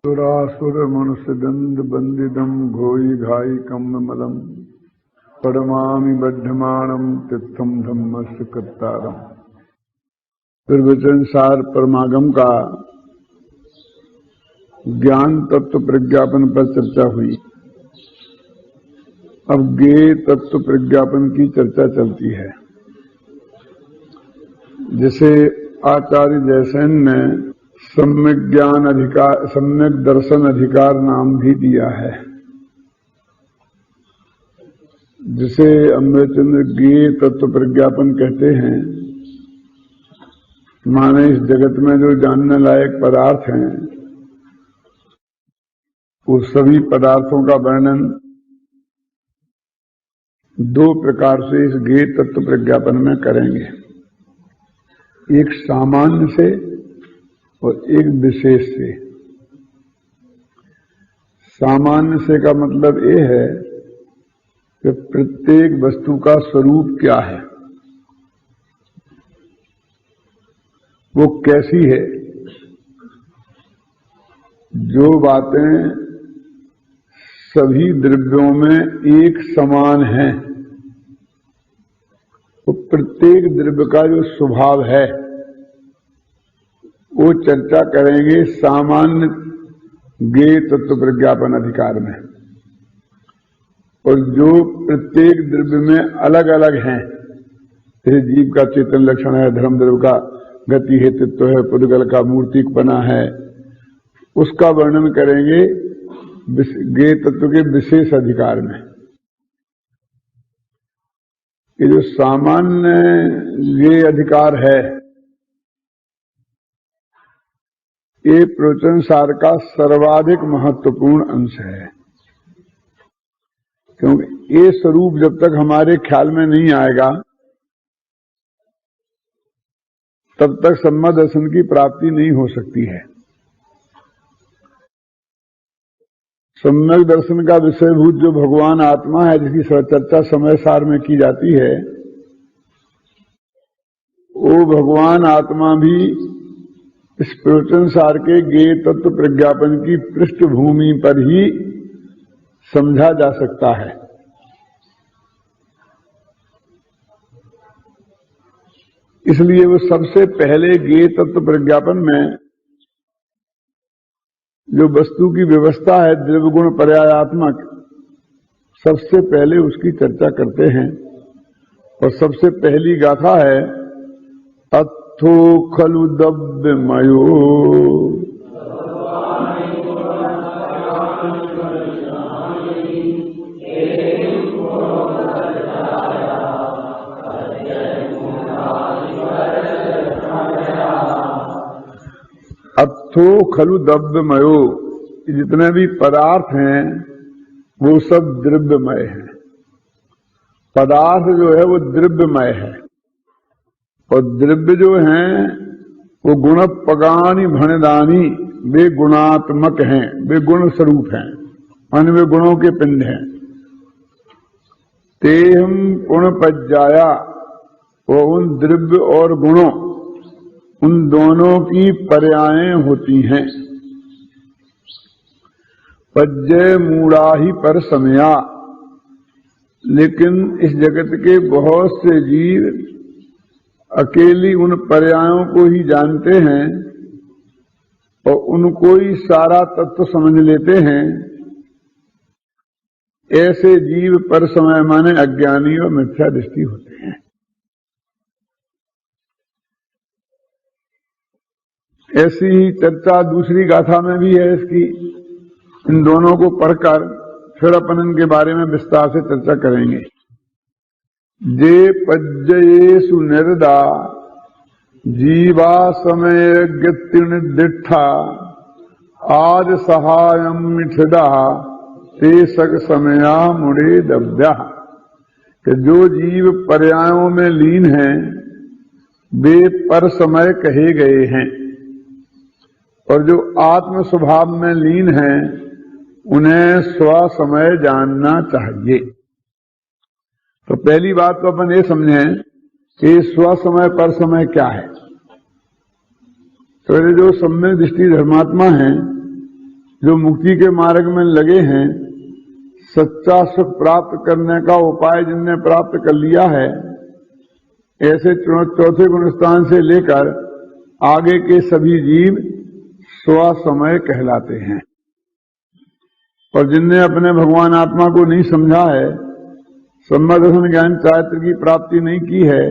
सुरासुर मनुष्य दंड बंदिदम घोई घाई कम मलम पड़मामि बद्धमाणम तिथम धम्मस्य कत्तारम। प्रवचन सार परमागम का ज्ञान तत्व प्रज्ञापन पर चर्चा हुई। अब ज्ञेय तत्व प्रज्ञापन की चर्चा चलती है, जिसे आचार्य जयसेन ने सम्यक ज्ञान अधिकार, सम्यक दर्शन अधिकार नाम भी दिया है, जिसे अमृतचंद्र ज्ञेय तत्व प्रज्ञापन कहते हैं। माने इस जगत में जो जानने लायक पदार्थ हैं, उस सभी पदार्थों का वर्णन दो प्रकार से इस ज्ञेय तत्व प्रज्ञापन में करेंगे, एक सामान्य से और एक विशेष से। सामान्य से का मतलब ये है कि प्रत्येक वस्तु का स्वरूप क्या है, वो कैसी है। जो बातें सभी द्रव्यों में एक समान हैं, वो प्रत्येक द्रव्य का जो स्वभाव है वो चर्चा करेंगे सामान्य ज्ञेय तत्व प्रज्ञापन अधिकार में। और जो प्रत्येक द्रव्य में अलग अलग हैं, जैसे जीव का चेतन लक्षण है, धर्म द्रव्य का गति हेतुत्व है, पुद्गल का मूर्तिकपना है, उसका वर्णन करेंगे ज्ञेय तत्व के विशेष अधिकार में। ये जो सामान्य ज्ञेय अधिकार है, ये प्रवचन सार का सर्वाधिक महत्वपूर्ण अंश है, क्योंकि ये स्वरूप जब तक हमारे ख्याल में नहीं आएगा तब तक सम्यक दर्शन की प्राप्ति नहीं हो सकती है। सम्यक दर्शन का विषयभूत जो भगवान आत्मा है, जिसकी चर्चा समय सार में की जाती है, वो भगवान आत्मा भी इस प्रवचन सार के ज्ञेय तत्व प्रज्ञापन की पृष्ठभूमि पर ही समझा जा सकता है। इसलिए वो सबसे पहले ज्ञेय तत्व प्रज्ञापन में जो वस्तु की व्यवस्था है द्रव्य गुण पर्यायात्मक, सबसे पहले उसकी चर्चा करते हैं। और सबसे पहली गाथा है अत्थो खलु दव्यमयो अत्थो खलु द्रव्यमयो। जितने भी पदार्थ हैं वो सब द्रव्यमय हैं। पदार्थ जो है वो द्रव्यमय है, और द्रव्य जो हैं वो गुण पगानी भणदानी, वे गुणात्मक हैं, वे गुण स्वरूप हैं, माने वे गुणों के पिंड हैं। तेहम गुण पज्जाया, वो उन द्रव्य और गुणों, उन दोनों की पर्यायें होती हैं। पज्जय मूढ़ा ही पर समया, लेकिन इस जगत के बहुत से जीव अकेली उन पर्यायों को ही जानते हैं और उनको ही सारा तत्व समझ लेते हैं। ऐसे जीव पर समय माने अज्ञानी और मिथ्या दृष्टि होते हैं। ऐसी ही चर्चा दूसरी गाथा में भी है इसकी। इन दोनों को पढ़कर फिर अपन इनके बारे में विस्तार से चर्चा करेंगे। जे पज्जयेषु निर्दा जीवा समय गतिर्दिठा आज सहायम मिठदा ते सग समया मुड़े दब्या। कि जो जीव पर्यायों में लीन हैं वे पर समय कहे गए हैं, और जो आत्म स्वभाव में लीन हैं उन्हें स्व समय जानना चाहिए। तो पहली बात तो अपन ये समझें कि स्व समय पर समय क्या है। तो जो सम्यक दृष्टि धर्मात्मा हैं जो मुक्ति के मार्ग में लगे हैं, सच्चा सुख प्राप्त करने का उपाय जिनने प्राप्त कर लिया है, ऐसे चौथे गुण स्थान से लेकर आगे के सभी जीव स्वसमय कहलाते हैं। और जिनने अपने भगवान आत्मा को नहीं समझा है, सम्यक दर्शन ज्ञान चारित्र की प्राप्ति नहीं की है,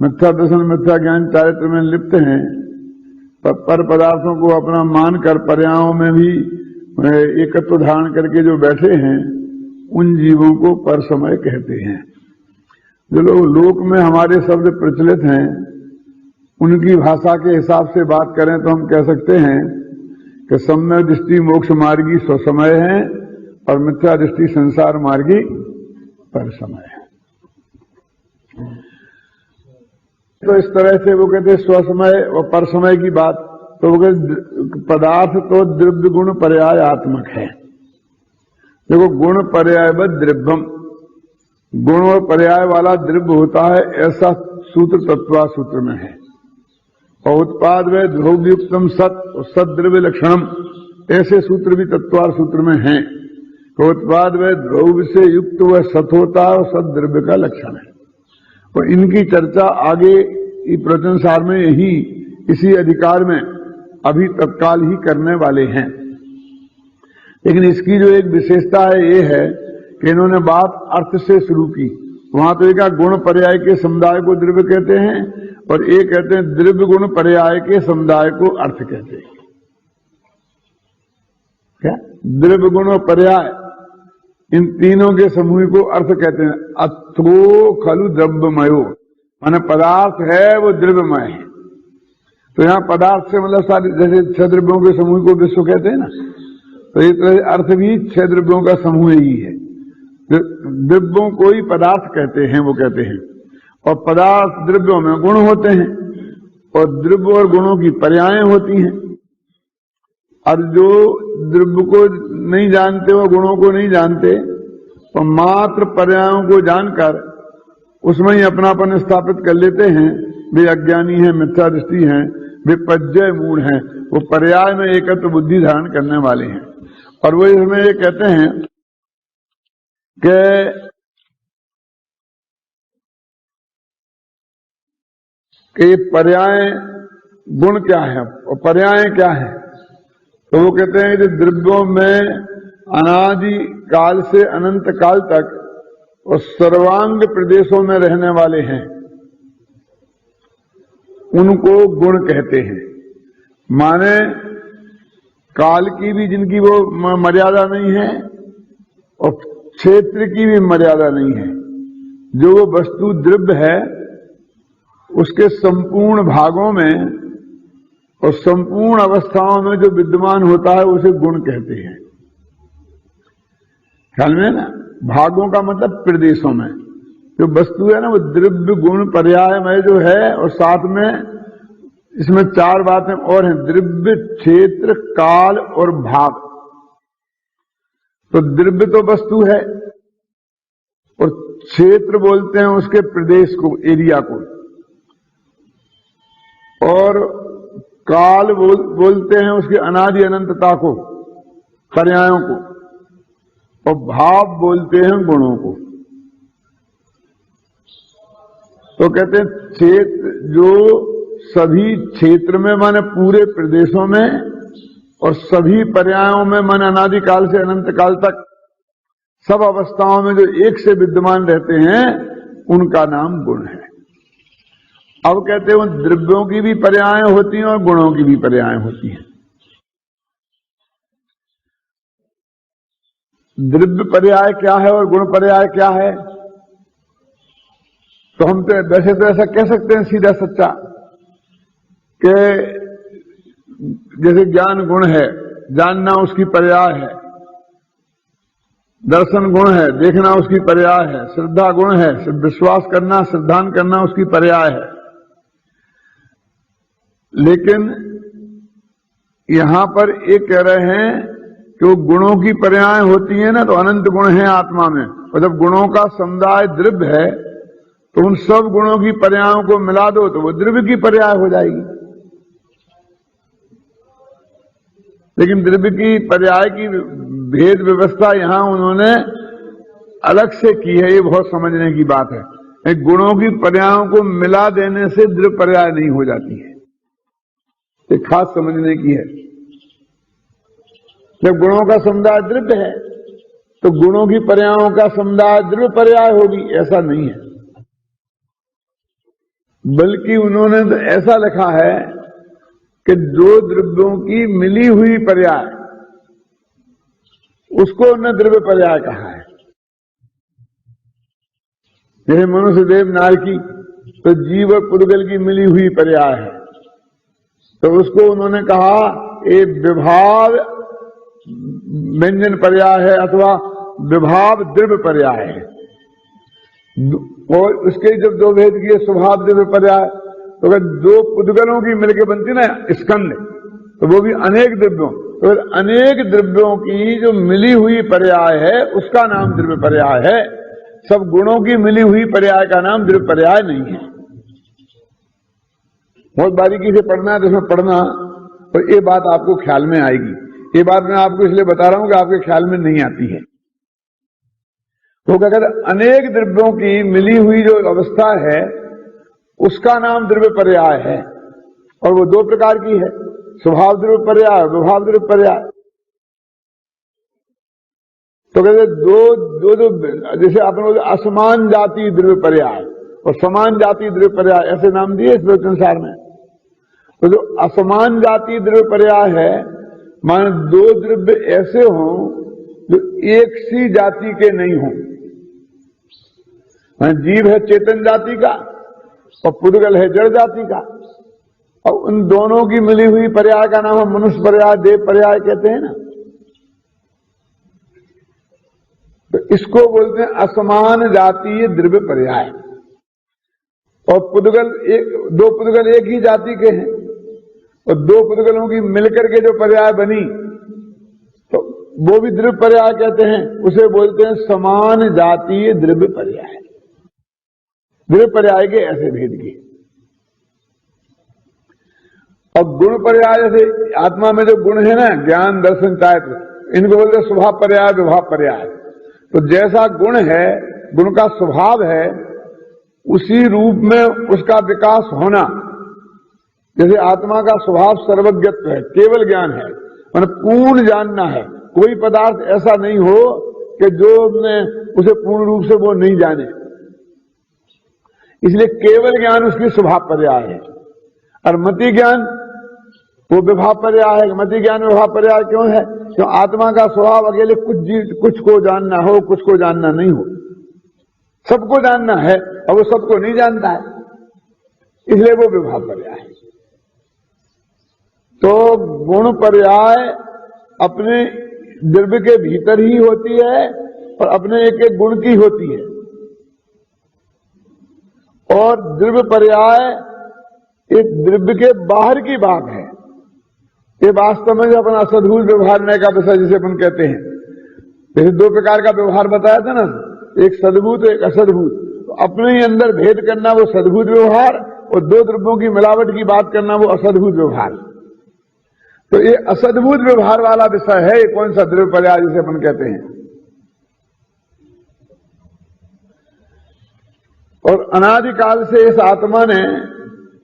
मिथ्या दर्शन मिथ्या ज्ञान चारित्र में लिप्त हैं, पर पदार्थों को अपना मानकर पर्यायों में भी एकत्व धारण करके जो बैठे हैं, उन जीवों को पर समय कहते हैं। जो लोग लोक में हमारे शब्द प्रचलित हैं, उनकी भाषा के हिसाब से बात करें तो हम कह सकते हैं कि सम्यक दृष्टि मोक्ष मार्गी स्वसमय है और मिथ्या दृष्टि संसार मार्गी पर समय है। तो इस तरह से वो कहते स्वसमय और पर समय की बात, तो वो कहते पदार्थ तो द्रव्य गुण पर्याय आत्मक है। देखो, गुण पर्यायवत द्रव्यम, गुण और पर्याय वाला द्रव्य होता है, ऐसा सूत्र तत्वा सूत्र में है। और उत्पाद व द्रव्युक्तम सत और सद्रव्य लक्षणम, ऐसे सूत्र भी तत्वार सूत्र में हैं। तो उत्पाद व द्रव्य से युक्त वह सत होता है और सद्रव्य का लक्षण है। और इनकी चर्चा आगे प्रवचन सार में यही इसी अधिकार में अभी तत्काल ही करने वाले हैं। लेकिन इसकी जो एक विशेषता है ये है कि इन्होंने बात अर्थ से शुरू की। वहां तो एक गुण पर्याय के समुदाय को द्रव्य कहते हैं और एक कहते हैं द्रव्य गुण पर्याय के समुदाय को अर्थ कहते हैं। क्या द्रव्य गुण और पर्याय, इन तीनों के समूह को अर्थ कहते हैं। अथो खलु द्रव्यमयो, माने पदार्थ है वो द्रव्यमय है। तो यहां पदार्थ से मतलब सारे, जैसे छह द्रव्यों के समूह को विश्व कहते हैं ना, तो ये तरह अर्थ भी छह द्रव्यों का समूह ही है। द्रव्यों को ही पदार्थ कहते हैं, वो कहते हैं। और पदार्थ द्रव्यों में गुण होते हैं और द्रव्य और गुणों की पर्यायें होती हैं। और जो द्रव्य को नहीं जानते, वो गुणों को नहीं जानते, तो मात्र पर्यायों को जानकर उसमें ही अपनापन स्थापित कर लेते हैं। वे अज्ञानी हैं, मिथ्या दृष्टि हैं, वे पज्जय मूढ़ हैं, वो पर्याय में एकत्र बुद्धि धारण करने वाले हैं। और वो इसमें ये कहते हैं कि ये पर्याय गुण क्या है और पर्याय क्या है। तो वो कहते हैं कि द्रव्यों में अनादि काल से अनंत काल तक और सर्वांग प्रदेशों में रहने वाले हैं, उनको गुण कहते हैं। माने काल की भी जिनकी वो मर्यादा नहीं है और क्षेत्र की भी मर्यादा नहीं है। जो वो वस्तु द्रव्य है, उसके संपूर्ण भागों में और संपूर्ण अवस्थाओं में जो विद्यमान होता है, उसे गुण कहते हैं। ख्याल में ना, भागों का मतलब प्रदेशों में जो वस्तु है ना, वो द्रव्य गुण पर्याय में जो है। और साथ में इसमें चार बातें और हैं, द्रव्य, क्षेत्र, काल और भाग। तो द्रव्य तो वस्तु है और क्षेत्र बोलते हैं उसके प्रदेश को, एरिया को, और काल बोलते हैं उसकी अनादि अनंतता को, पर्यायों को, और भाव बोलते हैं गुणों को। तो कहते हैं क्षेत्र, जो सभी क्षेत्र में माने पूरे प्रदेशों में और सभी पर्यायों में माने अनादि काल से अनंत काल तक सब अवस्थाओं में जो एक से विद्यमान रहते हैं, उनका नाम गुण है। अब कहते हैं द्रव्यों की भी पर्यायें होती हैं और गुणों की भी पर्यायें होती हैं। द्रव्य पर्याय क्या है और गुण पर्याय क्या है, तो हम तो वैसे तो ऐसा कह सकते हैं सीधा सच्चा कि जैसे ज्ञान गुण है, जानना उसकी पर्याय है। दर्शन गुण है, देखना उसकी पर्याय है। श्रद्धा गुण है, विश्वास करना, श्रद्धान करना उसकी पर्याय है। लेकिन यहां पर ये कह रहे हैं कि वो गुणों की पर्याय होती है ना, तो अनंत गुण है आत्मा में। और जब गुणों का समुदाय द्रव्य है, तो उन सब गुणों की पर्यायों को मिला दो तो वो द्रव्य की पर्याय हो जाएगी। लेकिन द्रव्य की पर्याय की भेद व्यवस्था यहां उन्होंने अलग से की है। ये बहुत समझने की बात है। गुणों की पर्यायों को मिला देने से द्रव्य पर्याय नहीं हो जाती है, ये खास समझने की है। जब गुणों का समुदाय द्रव्य है तो गुणों की पर्यायों का समुदाय द्रव्य पर्याय होगी, ऐसा नहीं है। बल्कि उन्होंने तो ऐसा लिखा है कि दो द्रव्यों की मिली हुई पर्याय, उसको उन्होंने द्रव्य पर्याय कहा है। जैसे मनुष्य देव नार की तो जीव और पुद्गल की मिली हुई पर्याय है, तो उसको उन्होंने कहा एक विभाव व्यंजन पर्याय है अथवा विभाव द्रव्य पर्याय है। और उसके जब दो भेद किए स्वभाव द्रव्य पर्याय, तो अगर दो पुद्गलों की मिलकर बनती ना स्कंद, तो वो भी अनेक द्रव्यों, तो अनेक द्रव्यों की जो मिली हुई पर्याय है उसका नाम द्रव्य पर्याय है। सब गुणों की मिली हुई पर्याय का नाम द्रव्य पर्याय नहीं है। बहुत बारीकी से पढ़ना है तो इसमें पढ़ना, और ये बात आपको ख्याल में आएगी। ये बात मैं आपको इसलिए बता रहा हूं कि आपके ख्याल में नहीं आती है। तो अगर अनेक द्रव्यों की मिली हुई जो अवस्था है उसका नाम द्रव्य पर्याय है, और वो दो प्रकार की है, स्वभाव द्रव्य पर्याय, विभाव द्रव्य पर्याय। तो कहते दो जैसे आपने असमान जाति द्रव्य पर्याय और समान जाति द्रव्य पर्याय ऐसे नाम दिए इस अनुसार में। तो जो असमान जाति द्रव्य पर्याय है, माने दो द्रव्य ऐसे हों जो एक सी जाति के नहीं हों। जीव है चेतन जाति का और पुद्गल है जड़ जाति का, और उन दोनों की मिली हुई पर्याय का नाम हम मनुष्य पर्याय, देव पर्याय कहते हैं ना। तो इसको बोलते हैं असमान जातीय द्रव्य पर्याय। और पुद्गल दो पुद्गल एक ही जाति के हैं, और दो पुद्गलों की मिलकर के जो पर्याय बनी तो वो भी द्रव्य पर्याय कहते हैं। उसे बोलते हैं समान जातीय द्रव्य पर्याय। द्रव्य पर्याय के ऐसे भेद किए। और गुण पर्याय, जैसे आत्मा में जो गुण है ना, ज्ञान दर्शन चारित्र, इनको बोलते हैं स्वभाव पर्याय, विभाव पर्याय। तो जैसा गुण है, गुण का स्वभाव है, उसी रूप में उसका विकास होना। जैसे आत्मा का स्वभाव सर्वज्ञत्व है, केवल ज्ञान है, मतलब पूर्ण जानना है। कोई पदार्थ ऐसा नहीं हो कि जो उसे पूर्ण रूप से वो नहीं जाने, इसलिए केवल ज्ञान उसकी स्वभाव पर्याय है। और मति ज्ञान वो विभाव पर्याय है। मति ज्ञान विभाव पर्याय क्यों है? क्यों आत्मा का स्वभाव अकेले कुछ को जानना हो, कुछ को जानना नहीं हो, सबको जानना है, और वो सबको नहीं जानता है, इसलिए वो विभाव पर्याय है। तो गुण पर्याय अपने द्रव्य के भीतर ही होती है और अपने एक एक गुण की होती है, और द्रव्य पर्याय एक द्रव्य के बाहर की बात है। ये वास्तव में जो अपना असद्भुत व्यवहार का विषय जिसे अपन कहते हैं, जैसे दो प्रकार का व्यवहार बताया था ना, एक सद्भुत एक असद्भुत। तो अपने ही अंदर भेद करना वो सद्भुत व्यवहार, और दो द्रव्यों की मिलावट की बात करना वो असद्भुत व्यवहार। तो ये असद्भुत व्यवहार वाला विषय है। ये कौन सा द्रव्य पर्याय जिसे अपन कहते हैं। और अनादिकाल से इस आत्मा ने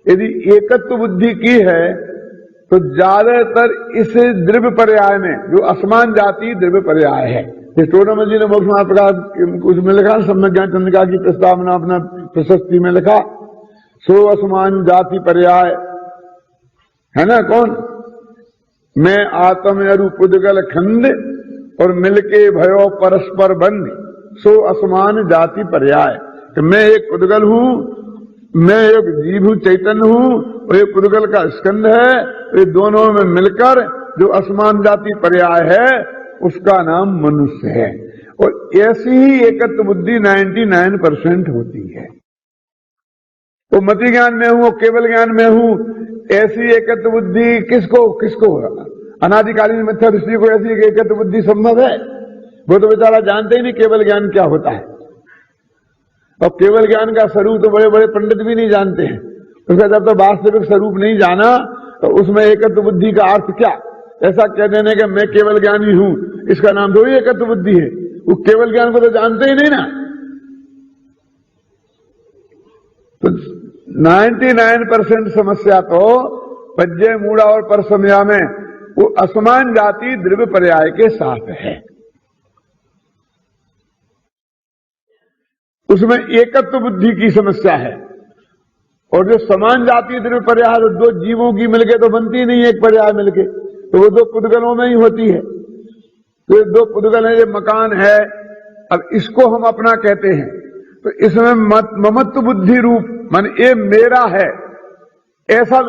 यदि एकत्व बुद्धि की है तो ज्यादातर इस द्रव्य पर्याय में, जो असमान जाति द्रव्य पर्याय है, टोडरमल जी ने मोक्ष प्रकाश उसमें लिखा, सम्यक ज्ञान चंद्रिका की प्रस्तावना अपना प्रशस्ति में लिखा, सो असमान जाति पर्याय है ना। कौन? मैं आत्म अरु पुद्गल खंड और मिलके भयो परस्पर बंध, सो असमान जाति पर्याय। कि मैं एक पुद्गल हूं, मैं एक जीव हूं, चैतन्य हूं, और एक पुद्गल का स्कंद है। ये दोनों में मिलकर जो असमान जाति पर्याय है उसका नाम मनुष्य है। और ऐसी ही एकत्व बुद्धि 99% होती है। तो मति ज्ञान में हूं, केवल ज्ञान में हूं, ऐसी एकत्व बुद्धि किसको अनादिकालीन मिथ्या दृष्टि को ऐसी एकत्व बुद्धि संभव है? वो तो बेचारा जानते ही नहीं केवल ज्ञान क्या होता है। और केवल ज्ञान का स्वरूप तो बड़े बड़े पंडित भी नहीं जानते हैं। उसका जब तक वास्तविक स्वरूप नहीं जाना तो उसमें एकत्व बुद्धि का अर्थ क्या? ऐसा कह देने के मैं केवल ज्ञानी हूं, इसका नाम थोड़ी एकत्व बुद्धि है। वो केवल ज्ञान को तो जानते ही नहीं ना। तो 99% समस्या तो पज्जय मूढ़ा और परसमया में वो असमान जाति द्रव्य पर्याय के साथ है। उसमें एकत्व बुद्धि की समस्या है। और जो समान जाति द्रव्य पर्याय दो जीवों की मिलके तो बनती नहीं एक पर्याय मिलके, तो वो दो पुद्गलों में ही होती है। तो दो पुद्गल है, ये मकान है, अब इसको हम अपना कहते हैं, तो इसमें ममत्व बुद्धि रूप मान ये मेरा है, ऐसा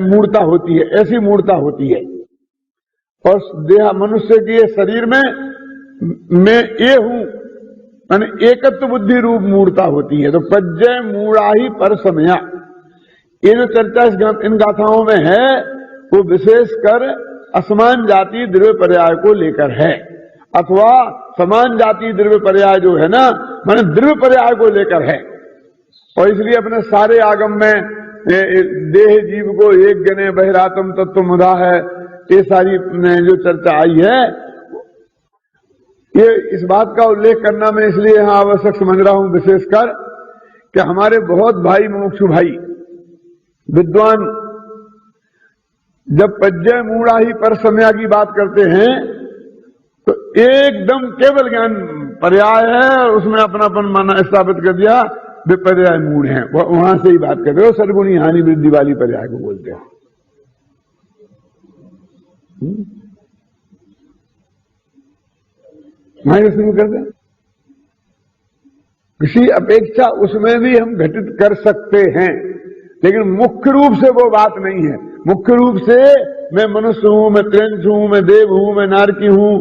मूर्ता होती है, ऐसी मूर्ता होती है। और देह मनुष्य के ये शरीर में मैं ये हूं, मान एकत्व बुद्धि रूप मूर्ता होती है। तो पज्जय मूढ़ा ही परसमया, ये जो चर्चा इन गाथाओं में है वो विशेषकर असमान जाति द्रव्य पर्याय को लेकर है, अथवा समान जाति द्रव्य पर्याय जो है ना, माने द्रव्य पर्याय को लेकर है। और इसलिए अपने सारे आगम में देह जीव को एक गणे बहिरातम तत्व मुदा है, ये सारी जो चर्चा आई है, ये इस बात का उल्लेख करना मैं इसलिए यहां आवश्यक समझ रहा हूं विशेषकर कि हमारे बहुत भाई मुमुक्षु भाई विद्वान जब पज्जय मूढ़ा ही परसमया की बात करते हैं तो एकदम केवल ज्ञान पर्याय है और उसमें अपनापन माना स्थापित कर दिया, वे पर्याय मूढ़ हैं, वहां से ही बात कर रहे हो। सर्वगुणी हानि वृद्धि वाली पर्याय को बोलते हैं। मैं शुरू कर दें, किसी अपेक्षा उसमें भी हम घटित कर सकते हैं, लेकिन मुख्य रूप से वो बात नहीं है। मुख्य रूप से मैं मनुष्य हूं, मैं त्रिंश हूं, मैं देव हूं, मैं नारकी हूं,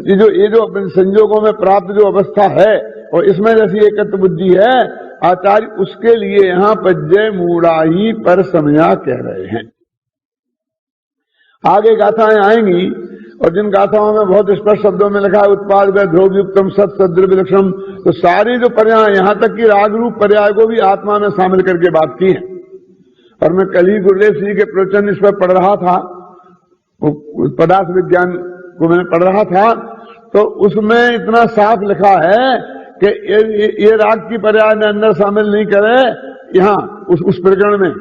ये जो अपने संजोगों में प्राप्त जो अवस्था है और इसमें जैसी एकत्व बुद्धि है, आचार्य उसके लिए यहां पज्जय मूढ़ा ही परसमया कह रहे हैं। आगे गाथाएं आएंगी और जिन गाथाओं में बहुत स्पष्ट शब्दों में लिखा है उत्पाद व ध्रुव युक्तम सत सद्रव्य लक्षणम, तो सारी जो पर्याय यहां तक कि राग रूप पर्याय को भी आत्मा में शामिल करके बात की है। और मैं कल ही गुरुदेव सिंह के प्रवचन इस पर पढ़ रहा था, पदार्थ विज्ञान को मैंने पढ़ रहा था, तो उसमें इतना साफ लिखा है कि ये राग की पर्याय में अंदर शामिल नहीं करे यहां उस प्रकरण में,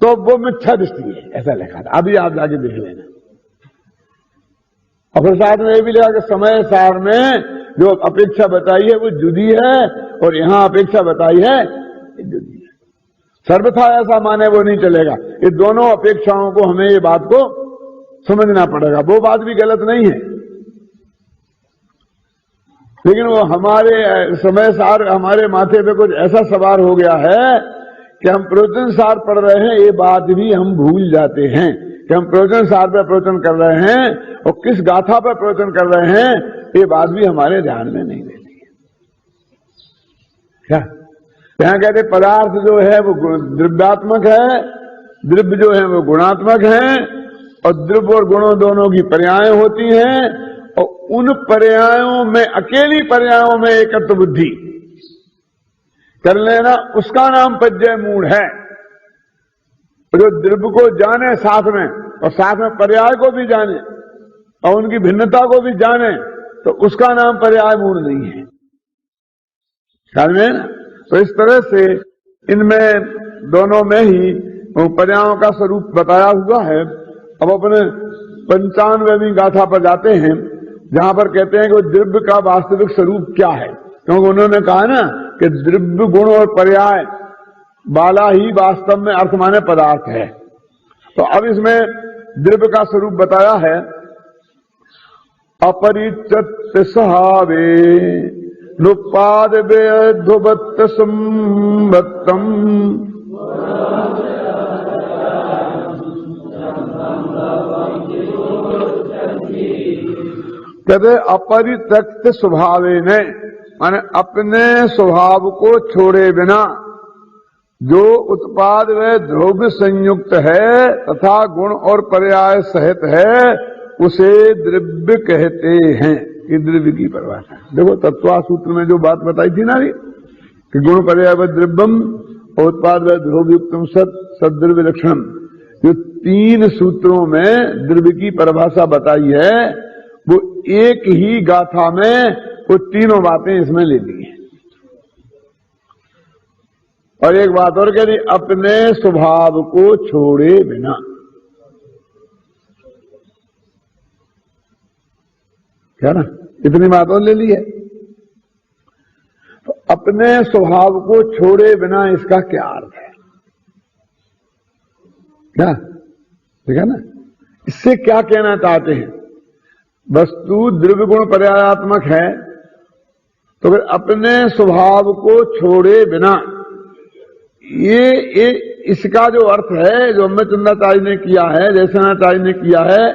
तो वो मिथ्या दृष्टि है, ऐसा लिखा था। अभी आप जाके देख लेना। और फिर साथ में ये भी लिखा कि समय सार में जो अपेक्षा बताई है वो जुदी है और यहां अपेक्षा बताई है जुदी है। सर्वथा ऐसा माने वो नहीं चलेगा। ये दोनों अपेक्षाओं को हमें ये बात को समझना पड़ेगा। वो बात भी गलत नहीं है, लेकिन वो हमारे समय सार हमारे माथे पे कुछ ऐसा सवार हो गया है कि हम प्रवचन सार पढ़ रहे हैं, ये बात भी हम भूल जाते हैं कि हम प्रवचन सार पर प्रवचन कर रहे हैं और किस गाथा पर प्रवचन कर रहे हैं, ये बात भी हमारे ध्यान में नहीं रहती है। क्या यहां कहते पदार्थ जो है वो द्रव्यात्मक है, द्रव्य जो है वो गुणात्मक है, और द्रव्य और गुणों दोनों की पर्याय होती हैं, और उन पर्यायों में अकेली पर्यायों में एकत्व बुद्धि कर लेना, उसका नाम पज्जय मूढ़ है। जो द्रव्य को जाने साथ में और साथ में पर्याय को भी जाने और उनकी भिन्नता को भी जाने, तो उसका नाम पर्याय मूढ़ नहीं है। ख्याल में ना? तो इस तरह से इनमें दोनों में ही पर्यायों का स्वरूप बताया हुआ है। अब अपने 95वीं गाथा पर जाते हैं, जहां पर कहते हैं कि द्रव्य का वास्तविक स्वरूप क्या है, क्योंकि उन्होंने कहा ना कि द्रव्य गुण और पर्याय बाला ही वास्तव में अर्थ माने पदार्थ है। तो अब इसमें द्रव्य का स्वरूप बताया है, अपरिचित सहावे नुपाद वेधुबत्त संबत्तम कहते अपरित्यक्त स्वभावे ने, माने अपने स्वभाव को छोड़े बिना जो उत्पाद व द्रव्य संयुक्त है तथा गुण और पर्याय सहित है, उसे द्रव्य कहते हैं। ये द्रव्य की परिभाषा है। देखो तत्वा सूत्र में जो बात बताई थी ना कि गुण पर्याय व द्रव्यम और उत्पाद व द्रव्युक्तम सत सद्रव्य लक्षणम, जो 3 सूत्रों में द्रव्य की परिभाषा बताई है वो एक ही गाथा में वो तीनों बातें इसमें ले ली हैं। और एक बात और कह दी, अपने स्वभाव को छोड़े बिना। क्या ना, इतनी बात और ले ली है। तो अपने स्वभाव को छोड़े बिना इसका क्या अर्थ है? क्या ठीक है ना, इससे क्या कहना चाहते हैं? वस्तु द्रव्य गुण पर्यायात्मक है, तो फिर अपने स्वभाव को छोड़े बिना, ये इसका जो अर्थ है जो अम्बचंद्राचार्य ने किया है, जयसेनाचार्य ने किया है,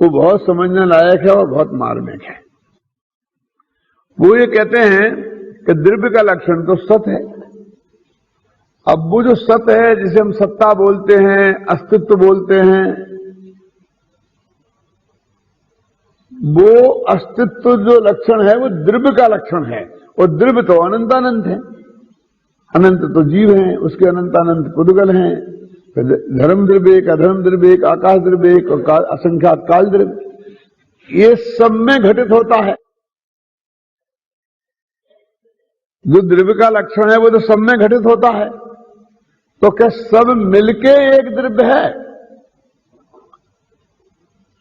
वो बहुत समझने लायक है और बहुत मार्मिक है। वो ये कहते हैं कि द्रव्य का लक्षण तो सत है। अब वो जो सत है, जिसे हम सत्ता बोलते हैं, अस्तित्व बोलते हैं, वो अस्तित्व जो लक्षण है वो द्रव्य का लक्षण है। और द्रव्य तो अनंतानंत है, अनंत तो जीव हैं, उसके अनंतानंत पुद्गल हैं। धर्म द्रव्य एक, अधर्म द्रव्य एक, आकाश द्रव्य एक और असंख्यात काल द्रव्य, ये सब में घटित होता है। जो द्रव्य का लक्षण है वो तो सब में घटित होता है। तो क्या सब मिलके एक द्रव्य है?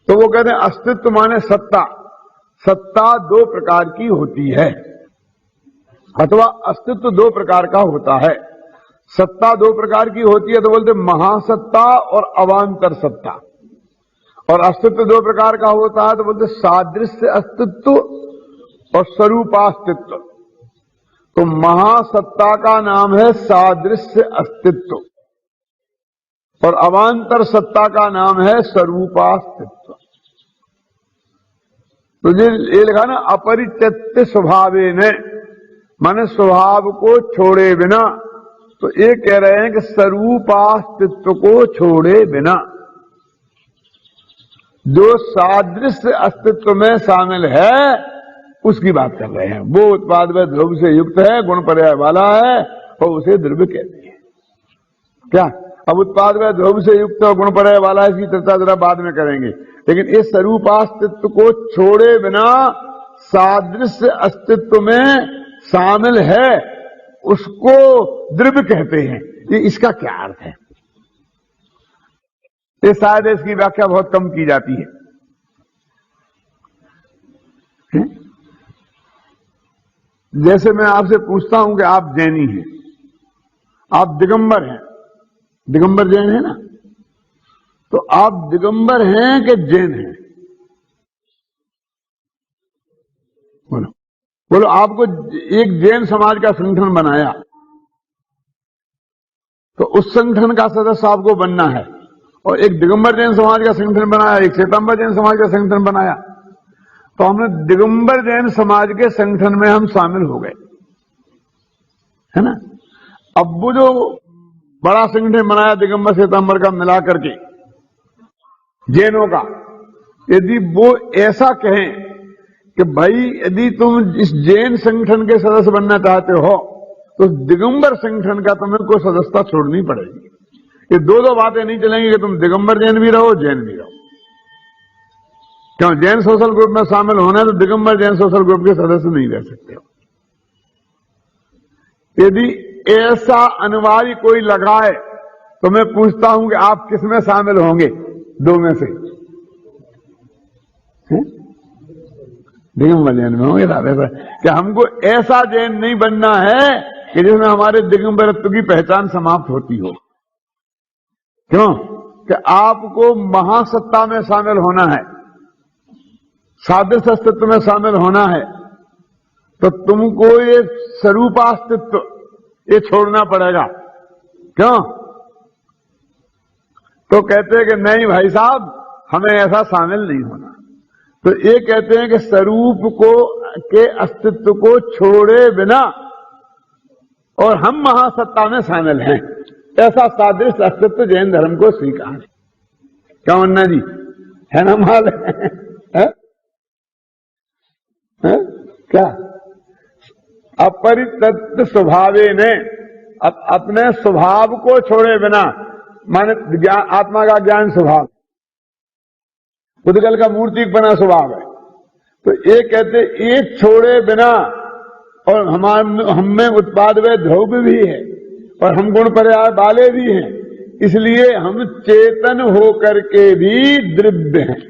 तो वो कहते हैं अस्तित्व माने सत्ता। सत्ता 2 प्रकार की होती है, अथवा अस्तित्व 2 प्रकार का होता है। सत्ता 2 प्रकार की होती है, तो बोलते महासत्ता और अवांतर सत्ता। और अस्तित्व 2 प्रकार का होता है, तो बोलते सादृश्य अस्तित्व और स्वरूपास्तित्व। तो महासत्ता का नाम है सादृश्य अस्तित्व और अवांतर सत्ता का नाम है स्वरूपास्तित्व। तो ये लिखा ना, अपरित्यक्त स्वभावे ने, माने स्वभाव को छोड़े बिना। तो ये कह रहे हैं कि स्वरूपास्तित्व को छोड़े बिना, जो सादृश्य अस्तित्व में शामिल है उसकी बात कर रहे हैं। वो उत्पाद व द्रव्य से युक्त है, गुण पर्याय वाला है, और उसे द्रव्य कहते हैं। क्या? अब उत्पाद व द्रव्य से युक्त और गुण पर्याय वाला है, इसकी चर्चा जरा बाद में करेंगे। लेकिन इस स्वरूपास्तित्व को छोड़े बिना सादृश्य अस्तित्व में शामिल है, उसको द्रव्य कहते हैं। ये इसका क्या अर्थ है? ये शायद इसकी व्याख्या बहुत कम की जाती है। जैसे मैं आपसे पूछता हूं कि आप जैनी हैं, आप दिगंबर हैं, दिगंबर जैन है ना, तो आप दिगंबर हैं कि जैन हैं? बोलो बोलो। आपको एक जैन समाज का संगठन बनाया, तो उस संगठन का सदस्य आपको बनना है। और एक दिगंबर जैन समाज का संगठन बनाया, एक श्वेतांबर जैन समाज का संगठन बनाया, तो हमने दिगंबर जैन समाज के संगठन में हम शामिल हो गए, है ना। अब वो जो बड़ा संगठन बनाया दिगंबर श्वेतांबर का मिला करके जैनों का, यदि वो ऐसा कहें कि भाई यदि तुम इस जैन संगठन के सदस्य बनना चाहते हो तो दिगंबर संगठन का तुम्हें को सदस्यता छोड़नी पड़ेगी। ये दो बातें नहीं चलेंगी कि तुम दिगंबर जैन भी रहो, जैन भी रहो। क्यों? जैन सोशल ग्रुप में शामिल होना है तो दिगंबर जैन सोशल ग्रुप के सदस्य नहीं रह सकते हो। यदि ऐसा अनिवार्य कोई लगाए तो मैं पूछता हूं कि आप किस में शामिल होंगे? 2 में से दिगंबर जैन में होंगे। क्या हमको ऐसा जैन नहीं बनना है कि जिसमें हमारे दिगंबरत्व की पहचान समाप्त होती हो। क्यों? कि आपको महासत्ता में शामिल होना है, सादृश्य अस्तित्व में शामिल होना है, तो तुमको ये स्वरूपास्तित्व ये छोड़ना पड़ेगा। क्यों? तो कहते हैं कि नहीं भाई साहब, हमें ऐसा शामिल नहीं होना। तो ये कहते हैं कि स्वरूप को के अस्तित्व को छोड़े बिना और हम महासत्ता में शामिल हैं, ऐसा सादृश्य अस्तित्व जैन धर्म को स्वीकार है। क्या मानना जी? है ना माल? है? क्या? अपरित्यक्त स्वभावे ने, अपने स्वभाव को छोड़े बिना, माने आत्मा का ज्ञान स्वभाव, पुद्गल का मूर्तिक बना स्वभाव है। तो ये कहते एक छोड़े बिना, और हम में उत्पाद व ध्रुव भी है और हम गुण पर्याय वाले भी हैं, इसलिए हम चेतन होकर के भी द्रव्य हैं।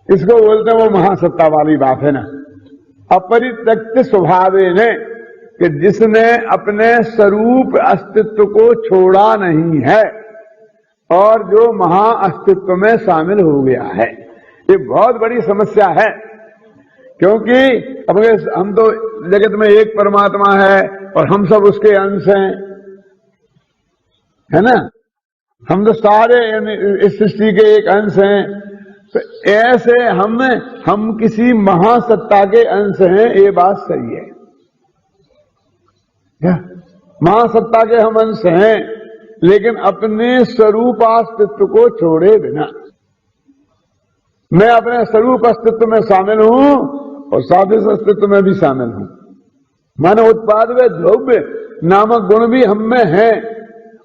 इसको बोलते हैं वो महासत्ता वाली बात है ना, अपरित्यक्त स्वभावे ने, कि जिसने अपने स्वरूप अस्तित्व को छोड़ा नहीं है और जो महा अस्तित्व में शामिल हो गया है। ये बहुत बड़ी समस्या है, क्योंकि अपने हम तो जगत में एक परमात्मा है और हम सब उसके अंश हैं, है ना, हम तो सारे इस सृष्टि के एक अंश हैं। तो ऐसे हम किसी महासत्ता के अंश हैं, ये बात सही है, महासत्ता के हम अंश हैं, लेकिन अपने स्वरूप अस्तित्व को छोड़े बिना। मैं अपने स्वरूप अस्तित्व में शामिल हूं और सादृश अस्तित्व में भी शामिल हूं। माने उत्पाद व द्रव्य नामक गुण भी हम में हैं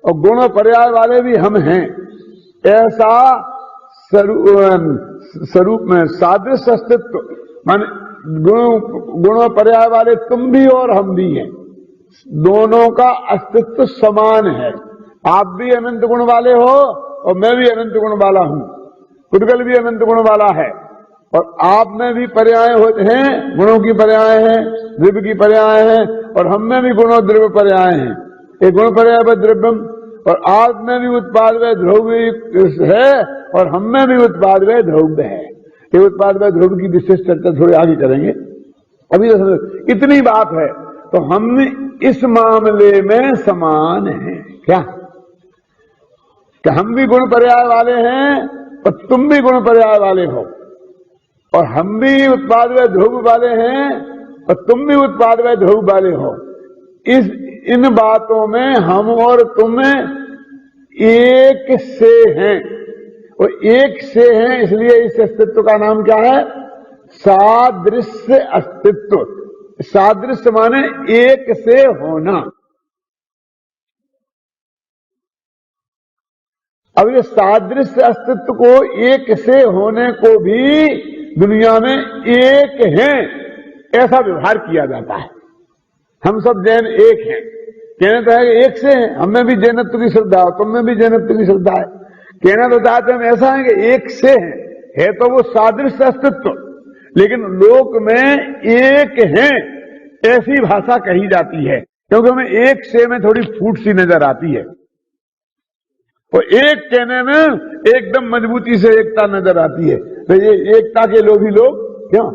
और गुण पर्याय वाले भी हम हैं। ऐसा स्वरूप में सादृश अस्तित्व, माने गुण पर्याय वाले तुम भी और हम भी हैं, दोनों का अस्तित्व समान है। आप भी अनंत गुण वाले हो और मैं भी अनंत गुण वाला हूं, पुद्गल भी अनंत गुण वाला है, और आप में भी पर्याय होते हैं, गुणों की पर्याय है, द्रव्य की पर्याय है, और हम में भी गुण और द्रव्य पर्याय हैं। एक गुण पर्याय व द्रव्यम, और आप में भी उत्पाद व ध्रुव है और हम में भी उत्पाद व ध्रुव है। ये उत्पाद व ध्रुव की विशेष चर्चा थोड़ी आगे करेंगे, अभी तो इतनी बात है। तो हम इस मामले में समान हैं क्या, कि हम भी गुण पर्याय वाले हैं और तुम भी गुण पर्याय वाले हो, और हम भी उत्पाद व ध्रुव वाले हैं और तुम भी उत्पाद व ध्रुव वाले हो। इन बातों में हम और तुम एक से हैं, और एक से हैं, इसलिए इस अस्तित्व का नाम क्या है, सादृश्य अस्तित्व। सादृश्य माने एक से होना। अब ये सादृश्य अस्तित्व को एक से होने को भी दुनिया में एक हैं ऐसा व्यवहार किया जाता है। हम सब जैन एक हैं, कहना तो है एक से हैं, हमें भी जैनत्व की श्रद्धा है, तुम में भी जैनत्व की श्रद्धा है। कहना तो चाहते हम ऐसा है कि एक से है तो वो सादृश्य अस्तित्व, लेकिन लोक में एक हैं ऐसी भाषा कही जाती है, क्योंकि हमें एक से में थोड़ी फूट सी नजर आती है, और एक कहने में एकदम मजबूती से एकता नजर आती है। तो ये एकता के लोभी लोग क्यों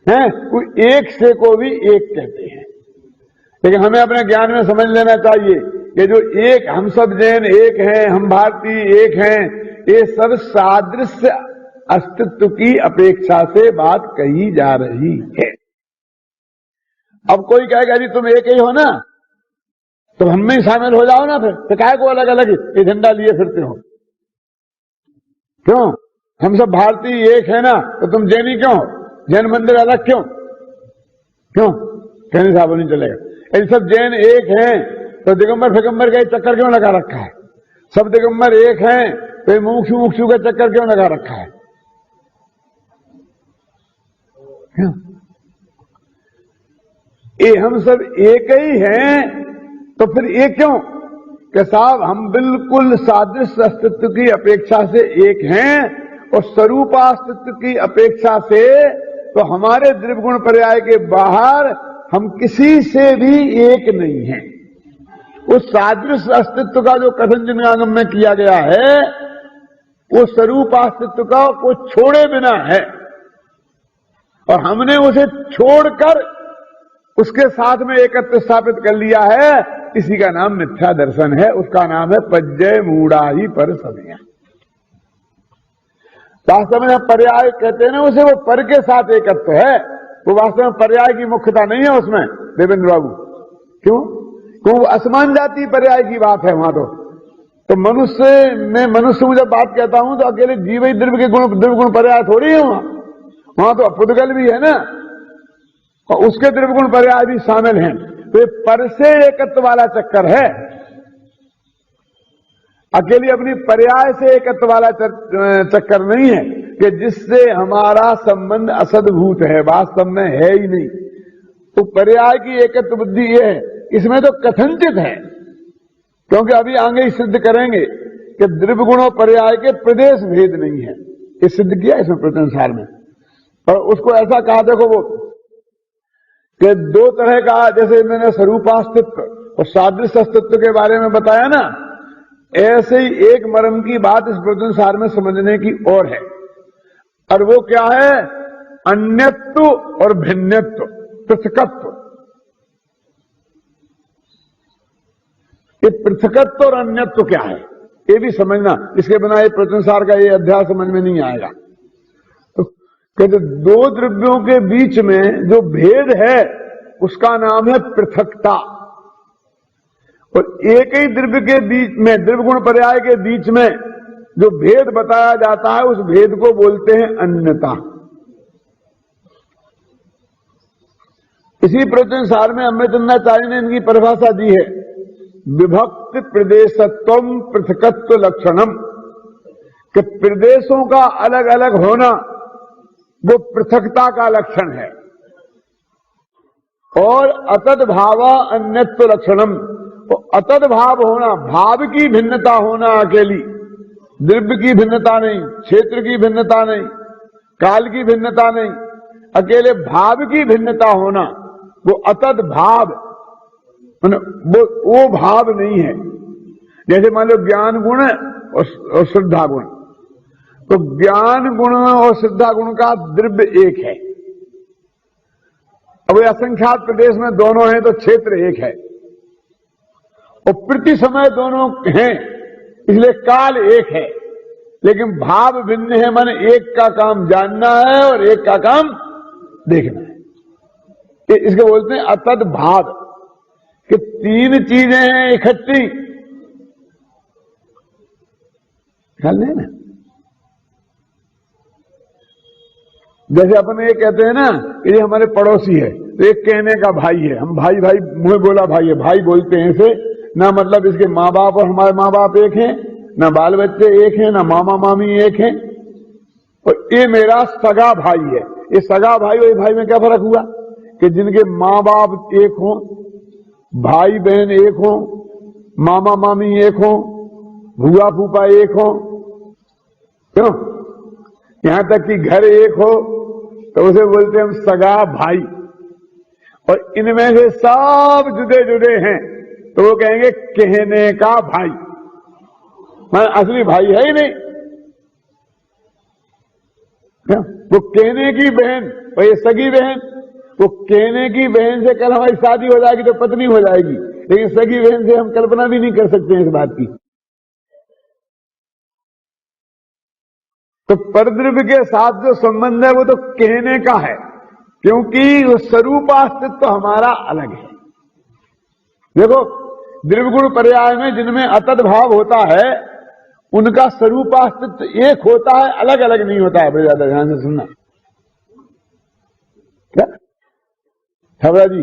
हैं, कोई एक से को भी एक कहते हैं। लेकिन हमें अपने ज्ञान में समझ लेना चाहिए कि जो एक, हम सब जैन एक हैं, हम भारतीय एक हैं, ये सब सादृश्य अस्तित्व की अपेक्षा से बात कही जा रही है। अब कोई कहेगा जी तुम एक ही हो ना, तो हम में शामिल हो जाओ ना, फिर काहे को अलग अलग ये झंडा लिए फिरते हो, क्यों? हम सब भारतीय एक है ना, तो तुम जैनी क्यों, जैन मंदिर अलग क्यों? कहने साहब नहीं चलेगा। ये सब जैन एक हैं तो दिगंबर फिगंबर का चक्कर क्यों लगा रखा है? सब दिगंबर एक हैं तो मुमुक्षु का चक्कर क्यों लगा रखा है? क्यों? ये हम सब एक ही हैं तो फिर ये क्यों कि साहब हम बिल्कुल सादृश्य अस्तित्व की अपेक्षा से एक हैं, और स्वरूपास्तित्व की अपेक्षा से तो हमारे द्रव्य गुण पर्याय के बाहर हम किसी से भी एक नहीं हैं। उस सादृश्य अस्तित्व का जो कथन जिनगागम में किया गया है वो स्वरूपास्तित्व का को छोड़े बिना है, और हमने उसे छोड़कर उसके साथ में एकत्व स्थापित कर लिया है। इसी का नाम मिथ्या दर्शन है, उसका नाम है पज्जय मूढ़ाही पर समय। वास्तव में पर्याय कहते हैं ना उसे, वो पर के साथ एकत्व है, वो वास्तव में पर्याय की मुख्यता नहीं है उसमें देवेंद्र बाबू। क्यों? वो असमान जाति पर्याय की बात है वहां। तो मनुष्य में जब बात कहता हूं तो अकेले जीव ही द्रव्य गुण पर्याय थोड़ी है वहां तो पुद्गल भी है ना, और उसके द्रव्य गुण पर्याय भी शामिल हैं। तो ये पर से एकत्व वाला चक्कर है, अकेली अपनी पर्याय से एकत्व वाला चक्कर नहीं है कि जिससे हमारा संबंध असद्भूत है, वास्तव में है ही नहीं। तो पर्याय की एकत्व बुद्धि ये है, इसमें तो कथनचित है, क्योंकि अभी आगे ही सिद्ध करेंगे कि द्रव्य गुण और पर्याय के प्रदेश भेद नहीं है। ये सिद्ध किया इसमें प्रत्यनुसार में। और उसको ऐसा कहा, देखो वो कि दो तरह का, जैसे मैंने स्वरूपास्तित्व और सादृश्य अस्तित्व के बारे में बताया ना, ऐसे ही एक मर्म की बात इस प्रत्यनुसार में समझने की और है। और वो क्या है? अन्यत्व और भिन्नत्व, पृथकत्व। ये पृथकत्व और अन्यत्व क्या है ये भी समझना, इसके बिना ये प्रत्यनुसार का ये अध्याय समझ में नहीं आएगा। तो कहते दो द्रव्यों के बीच में जो भेद है उसका नाम है पृथकता, और एक ही द्रव्य के बीच में, द्रव्य गुण पर्याय के बीच में जो भेद बताया जाता है उस भेद को बोलते हैं अन्यता। इसी प्रत्यनुसार में अमृतचंद्राचार्य ने इनकी परिभाषा दी है, विभक्ति प्रदेशत्वम पृथकत्व लक्षणम, कि प्रदेशों का अलग अलग होना वो पृथकता का लक्षण है। और अतद भावा अन्यत्व लक्षणम, तो अतद भाव होना, भाव की भिन्नता होना, अकेली द्रव्य की भिन्नता नहीं, क्षेत्र की भिन्नता नहीं, काल की भिन्नता नहीं, अकेले भाव की भिन्नता होना, वो अतद भाव, वो भाव नहीं है। जैसे मान लो ज्ञान गुण और श्रद्धा गुण, तो ज्ञान गुण और श्रद्धा गुण का द्रव्य एक है। अब असंख्यात प्रदेश में दोनों हैं तो क्षेत्र एक है, और प्रति समय दोनों हैं इसलिए काल एक है, लेकिन भाव भिन्न है। माने एक का काम जानना है और एक का काम देखना है। इसके बोलते हैं अतद भाव, कि तीन चीजें हैं इकट्ठी, ख्याल नहीं ना। जैसे अपन ये कहते हैं ना कि ये हमारे पड़ोसी है, तो एक कहने का भाई है, हम भाई भाई, मुंह बोला भाई है, भाई बोलते हैं इसे, ना मतलब इसके माँ बाप और हमारे माँ बाप एक हैं, ना बाल बच्चे एक हैं, ना मामा मामी एक हैं, और ये मेरा सगा भाई है। ये सगा भाई और ये भाई में क्या फर्क हुआ कि जिनके माँ बाप एक हों, भाई बहन एक हों, मामा मामी एक हों, भूआ फूफा एक हों, क्यों, यहां तक कि घर एक हो तो उसे बोलते हैं हम सगा भाई। और इनमें से सब जुदे जुदे हैं तो वो कहेंगे कहने का भाई, मैं असली भाई है ही नहीं। वो कहने की बहन और ये सगी बहन, वो कहने की बहन से कल हमारी शादी हो जाएगी तो पत्नी हो जाएगी, लेकिन सगी बहन से हम कल्पना भी नहीं कर सकते इस बात की। तो परद्रव्य के साथ जो संबंध है वो तो कहने का है, क्योंकि वो स्वरूपास्तित्व हमारा अलग है। देखो द्रव्य गुण पर्याय में जिनमें अतद भाव होता है उनका स्वरूपास्तित्व एक होता है, अलग अलग नहीं होता है। बड़े ज्यादा ध्यान से सुनना, क्या खबर जी,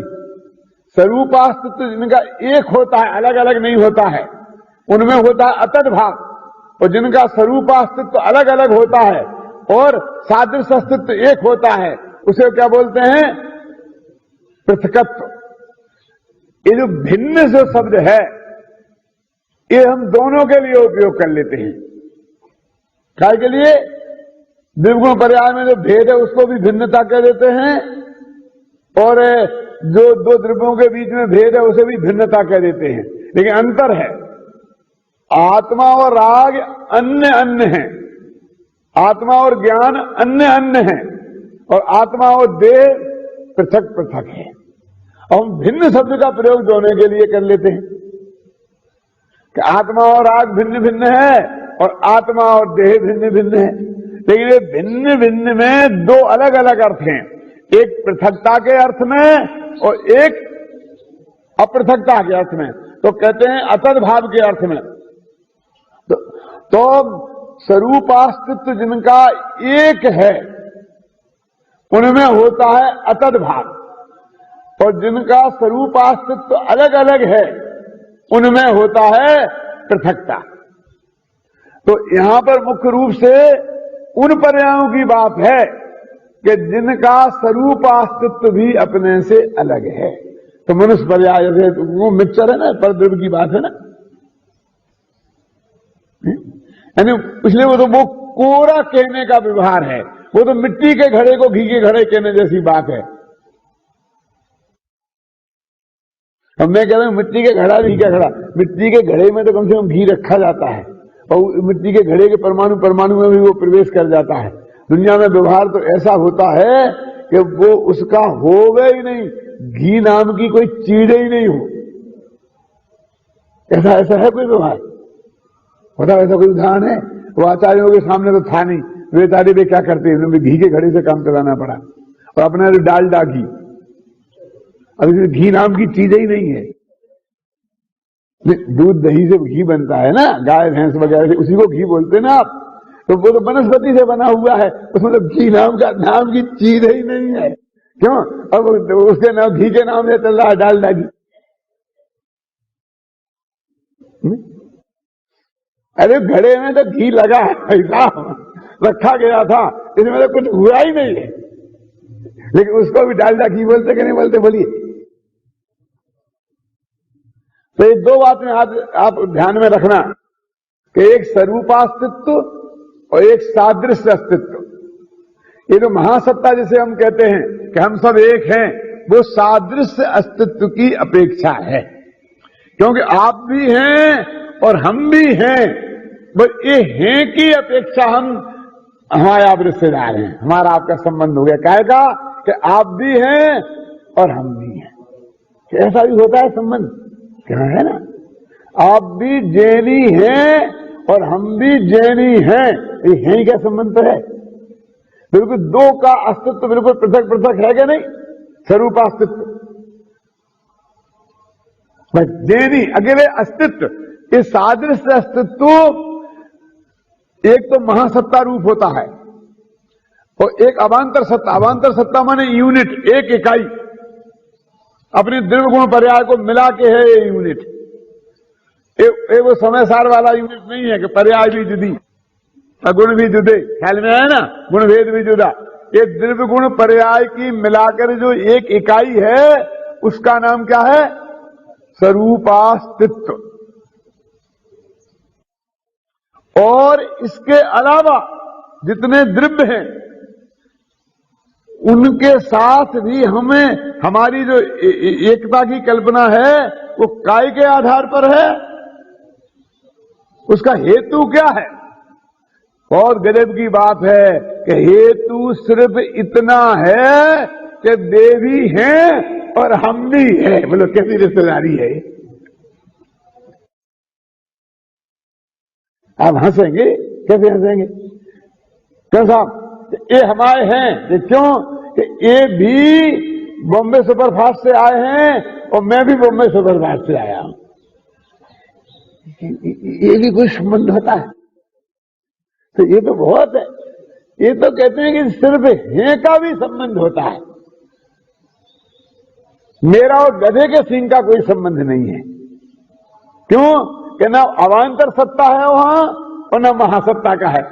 स्वरूपास्तित्व जिनका एक होता है, अलग अलग नहीं होता है, उनमें होता है अतद भाव। और जिनका स्वरूपास्तित्व अलग अलग होता है और सादृश्य अस्तित्व एक होता है, उसे क्या बोलते हैं? पृथकत्व। ये जो भिन्न जो शब्द है ये हम दोनों के लिए उपयोग कर लेते हैं। काय के लिए? द्विगुण पर्याय में जो भेद है उसको भी भिन्नता कह देते हैं, और जो दो द्रव्यों के बीच में भेद है उसे भी भिन्नता कह देते हैं। लेकिन अंतर है, आत्मा और राग अन्य अन्य है, आत्मा और ज्ञान अन्य अन्य है, और आत्मा और देह पृथक पृथक है। हम भिन्न शब्द का प्रयोग दोनों के लिए कर लेते हैं कि आत्मा और राग भिन्न भिन्न है और आत्मा और देह भिन्न भिन्न है। लेकिन ये भिन्न भिन्न में दो अलग अलग अर्थ हैं, एक पृथकता के अर्थ में और एक अपृथकता के अर्थ में। तो कहते हैं अतद भाव के अर्थ में। तो स्वरूपास्तित्व जिनका एक है उनमें होता है अतद भाव, और जिनका स्वरूपास्तित्व अलग अलग है उनमें होता है पृथकता। तो यहां पर मुख्य रूप से उन पर्यायों की बात है कि जिनका स्वरूप अस्तित्व भी अपने से अलग है। तो मनुष्य पर्याय से वो मिक्सचर है ना, परद्रव्य की बात है ना, यानी इसलिए वो कोरा कहने का व्यवहार है, वो तो मिट्टी के घड़े को घी के घड़े कहने जैसी बात है। अब मैं कह रहा हूं मिट्टी के घड़ा घी का घड़ा, मिट्टी के घड़े में तो कम से कम घी रखा जाता है और मिट्टी के घड़े के परमाणु परमाणु में भी वो प्रवेश कर जाता है। दुनिया में व्यवहार तो ऐसा होता है कि वो उसका होवे ही नहीं, घी नाम की कोई चीज ही नहीं हो, ऐसा है कोई व्यवहार होता? ऐसा कोई उदाहरण है? वो आचार्यों के सामने तो था नहीं, वे तारे वे क्या करते हैं, उन्हें घी के घड़े से काम चलाना पड़ा और अपना डालडा घी, अब घी नाम की चीज ही नहीं है। दूध दही से घी बनता है ना, गाय भैंस वगैरह से, उसी को घी बोलते हैं ना आप, तो वो तो वनस्पति से बना हुआ है, उसमें तो घी नाम की चीज ही नहीं है। क्यों? अब उसके नाम घी के नाम से चल रहा है डालडा घी। अरे घड़े में तो घी लगा है ऐसा रखा गया था, इसमें तो कुछ हुआ ही नहीं है, लेकिन उसको भी डालडा घी बोलते कि नहीं बोलते? बोलिए। तो ये दो बातें आप ध्यान में रखना कि एक स्वरूपास्तित्व और एक सादृश्य अस्तित्व। ये जो महासत्ता जिसे हम कहते हैं कि हम सब एक हैं, वो सादृश्य अस्तित्व की अपेक्षा है, क्योंकि आप भी हैं और हम भी हैं। बस ये हैं की अपेक्षा हमारे आप रिश्तेदार हैं, हमारा आपका संबंध हो गया, कहेगा कि आप भी हैं और हम भी हैं। ऐसा भी होता है संबंध, क्या है ना? आप भी जैनी हैं और हम भी जैनी हैं, ये है क्या संबंध तो है? बिल्कुल दो का अस्तित्व बिल्कुल पृथक पृथक है क्या नहीं? स्वरूप अस्तित्व, बस जैनी अकेले अस्तित्व। इस सादृश्य अस्तित्व एक तो महासत्ता रूप होता है और एक अवांतर सत्ता। अवांतर सत्ता माने यूनिट, एक इकाई, अपनी द्रव्य गुण पर्याय को मिला के है ये यूनिट। वो समय सार वाला यूनिट नहीं है कि पर्याय भी जुदी और गुण भी जुदे, ख्याल में आया ना, गुण भेद भी जुदा। ये द्रव्य गुण पर्याय की मिलाकर जो एक इकाई है उसका नाम क्या है? स्वरूपास्तित्व। और इसके अलावा जितने द्रव्य हैं उनके साथ भी हमें हमारी जो एकता की कल्पना है वो काय के आधार पर है? उसका हेतु क्या है? बहुत गजब की बात है कि हेतु सिर्फ इतना है कि देवी हैं और हम भी हैं। बोलो कैसी रिश्तेदारी है? आप हंसेंगे, कैसे हंसेंगे? कैसा? ये हमारे हैं, ये क्यों? कि ये भी बॉम्बे सुपरफास्ट से आए हैं और मैं भी बॉम्बे सुपरफास्ट से आया हूं। ये भी कोई संबंध होता है? तो ये तो बहुत है। ये तो कहते हैं कि सिर्फ हैं का भी संबंध होता है। मेरा और गधे के सींग का कोई संबंध नहीं है। क्यों? कि ना अवांतर सत्ता है वहां और ना महासत्ता का है।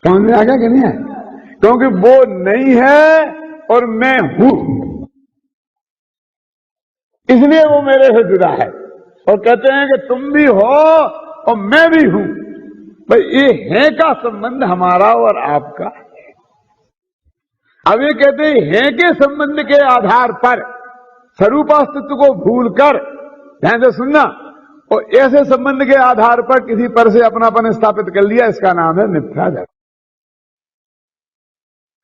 समझ में आ गया कि नहीं है? क्योंकि वो नहीं है और मैं हूं, इसलिए वो मेरे से जुड़ा है। और कहते हैं कि तुम भी हो और मैं भी हूं। भाई ये है का संबंध हमारा और आपका है। अब ये कहते हैं के संबंध के आधार पर स्वरूपास्तित्व को भूलकर, ध्यान से सुनना, और ऐसे संबंध के आधार पर किसी पर से अपनापन स्थापित कर लिया, इसका नाम है मिथ्या दर्शन।